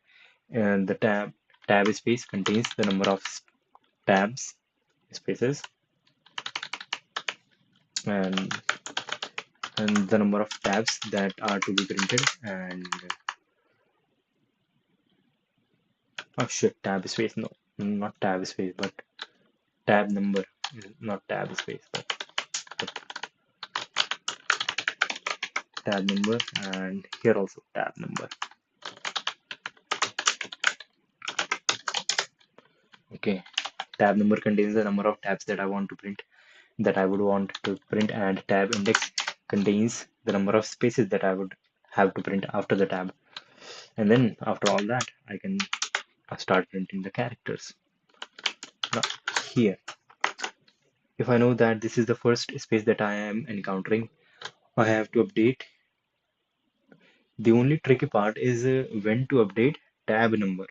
Speaker 1: the tab space contains the number of tabs spaces, and the number of tabs that are to be printed, and oh shit, tab space, no, not tab space, but tab number, not tab space, but tab number, and here also tab number. Okay, tab number contains the number of tabs that I want to print, that I would want to print, and tab index contains the number of spaces that I would have to print after the tab. And then after all that, I can start printing the characters. Now here, if I know that this is the first space that I am encountering, I have to update. The only tricky part is when to update tab number,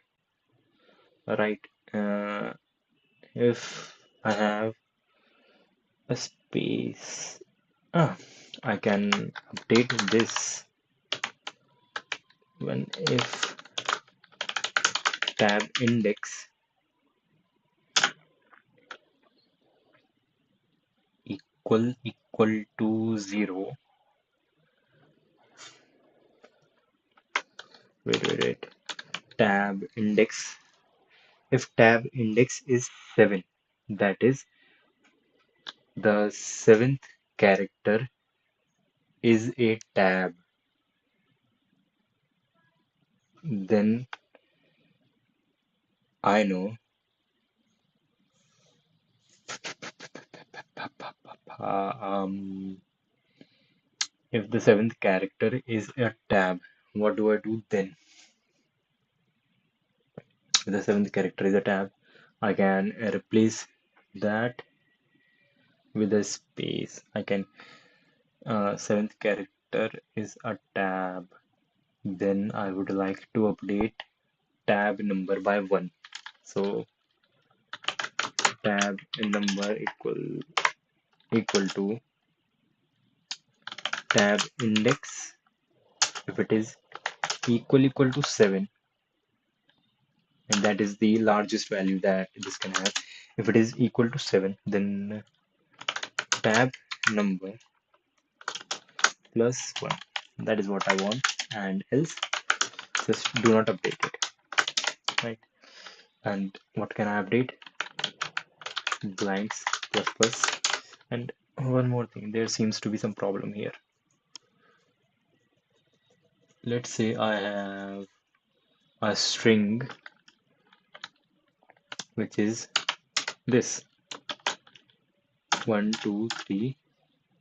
Speaker 1: right? Uh, if I have a space, I can update this when if tab index equal to 0. Wait. Tab index. If tab index is 7, that is the seventh character is a tab, then I know um, if the seventh character is a tab, what do I do then? If the seventh character is a tab, I can replace that with a space. I can seventh character is a tab. Then I would like to update tab number by 1. So tab number equal to tab index. If it is equal to 7, and that is the largest value that this can have. If it is equal to 7, then tab number plus 1. That is what I want, and else just do not update it, right? And what can I update? Blanks plus. And one more thing, there seems to be some problem here. Let's say I have a string which is this 1 2 3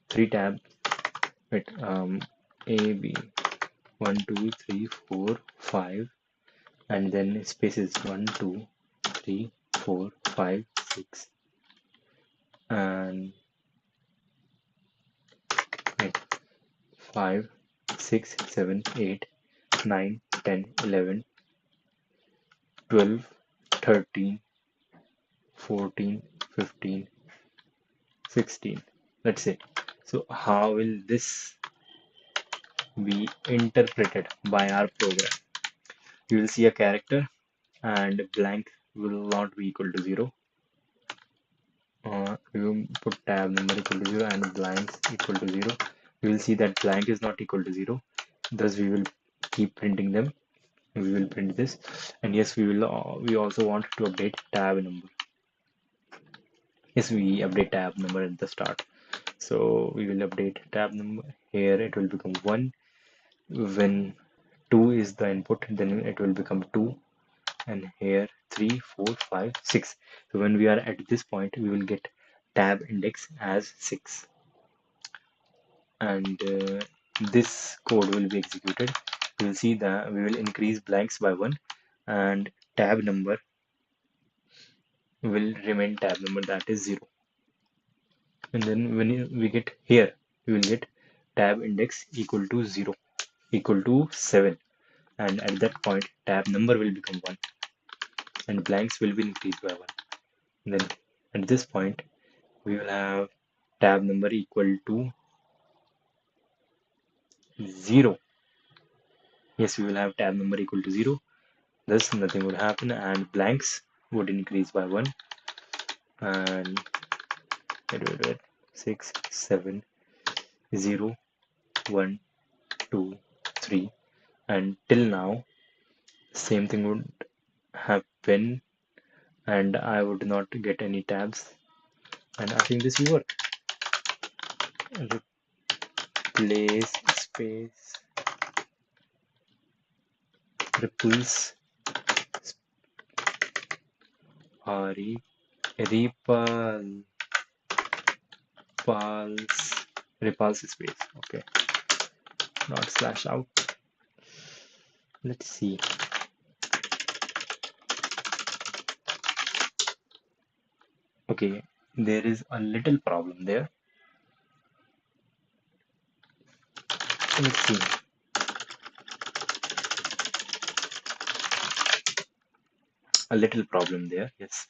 Speaker 1: 3 tab. Wait, a b 1 2 3 4 5, and then spaces 1 2 3 4 5 6, and wait, 5 6 7 8 9 10 11 12 13 14 15 16, let's say. So how will this be interpreted by our program? You will see a character and blank will not be equal to 0. You put tab number equal to 0 and blanks equal to 0. We will see that blank is not equal to 0. Thus we will keep printing them. We will print this, and yes, we also want to update tab number. Yes, we update tab number at the start. So we will update tab number. Here it will become 1. When 2 is the input, then it will become 2, and here 3 4 5 6. So when we are at this point, we will get tab index as 6, and this code will be executed. We will see that we will increase blanks by 1, and tab number will remain tab number, that is 0. And then when we get here, we will get tab index equal to 0 equal to 7, and at that point tab number will become 1 and blanks will be increased by 1. And then at this point we will have tab number equal to 0. Yes, we will have tab number equal to 0. Thus nothing would happen, and blanks would increase by 1. And wait, 6 7 0 1 2 3, and till now same thing would happen, and I would not get any tabs, and I think this will work. Replace space repulse re repulse repulse space. Okay, not slash out. Let's see. Okay, there is a little problem there. Let's see. a little problem there. Yes.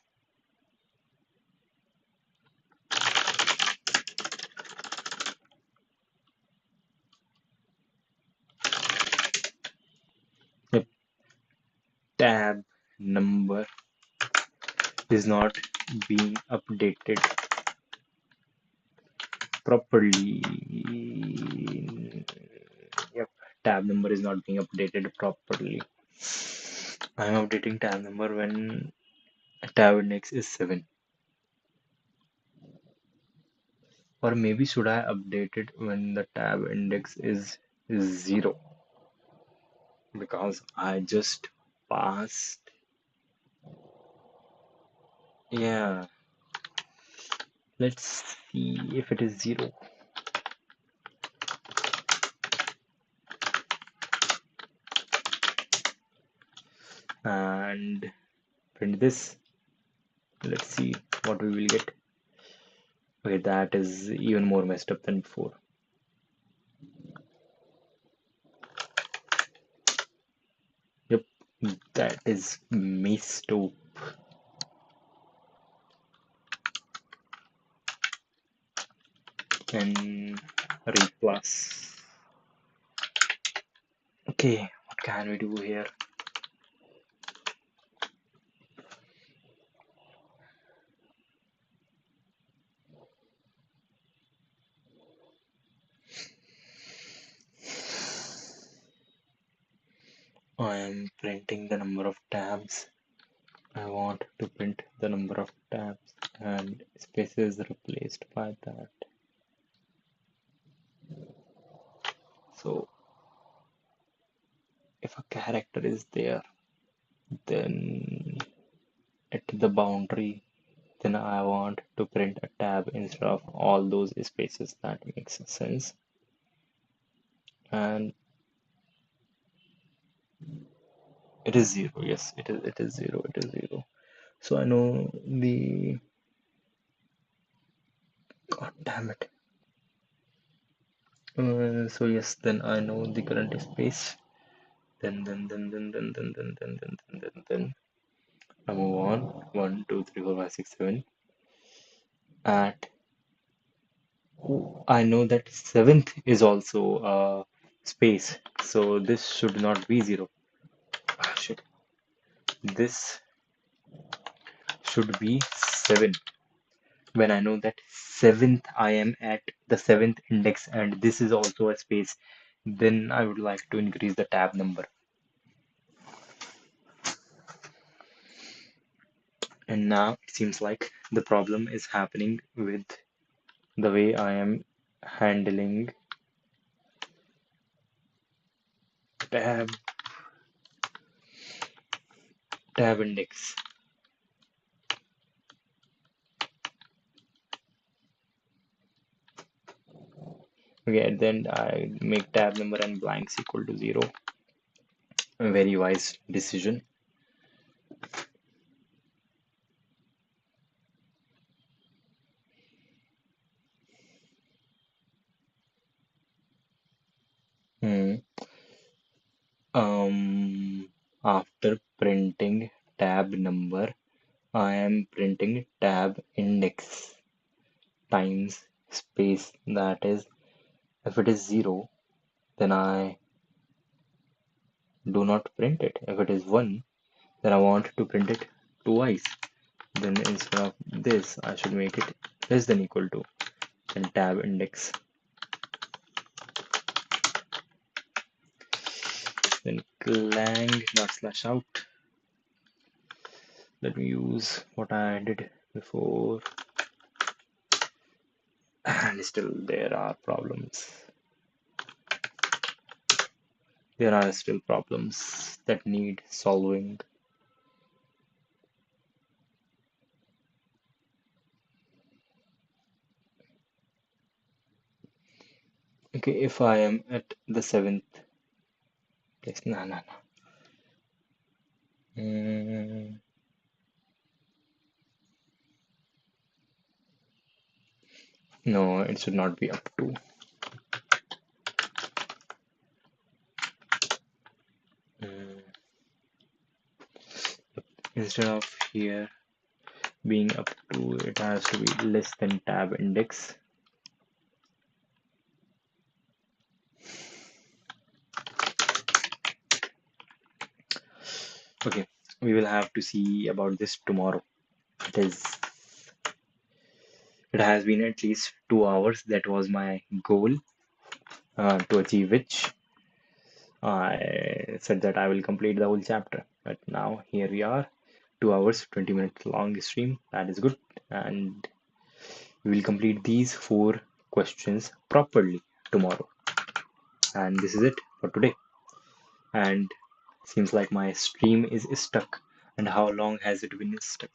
Speaker 1: Yep. Tab number is not being updated properly. Yep. Tab number is not being updated properly. I'm updating tab number when tab index is 7. Or maybe should I update it when the tab index is 0? Because I just passed. Yeah, let's see if it is 0. And print this. Let's see what we will get. Okay, that is even more messed up than before. Yep, that is messed up. And replace. Okay, what can we do here? I am printing the number of tabs. I want to print the number of tabs and spaces replaced by that. So if a character is there, then at the boundary, then I want to print a tab instead of all those spaces. That makes sense. And it is 0. Yes, it is 0. It is 0. So I know the, god damn it. So yes, then I know the current space. Then I move on. 1, 2, 3, 4, 5, 6, 7. At I know that 7th is also a space, so this should not be 0. Ah, shit. This should be 7. When I know that 7th, I am at the 7th index and this is also a space, then I would like to increase the tab number. And now it seems like the problem is happening with the way I am handling tab index. Okay, then I make tab number and blanks equal to 0. A very wise decision. Hmm. After printing tab number, I am printing tab index times space. That is, if it is 0, then I do not print it. If it is 1, then I want to print it twice. Then instead of this, I should make it less than equal to and tab index. Then clang dot slash out. Let me use what I did before. And still there are problems. There are still problems that need solving. Okay, if I am at the 7th place, no. No, it should not be up to. Instead of here being up to, it has to be less than tab index. Okay, we will have to see about this tomorrow. It is. It has been at least 2 hours. That was my goal, to achieve which I said that I will complete the whole chapter. But now here we are, 2 hours, 20 minutes long stream. That is good, and we will complete these four questions properly tomorrow. And this is it for today. And seems like my stream is stuck. And how long has it been stuck?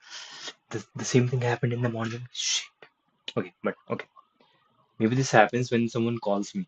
Speaker 1: The same thing happened in the morning. Shit. Okay, but okay. Maybe this happens when someone calls me.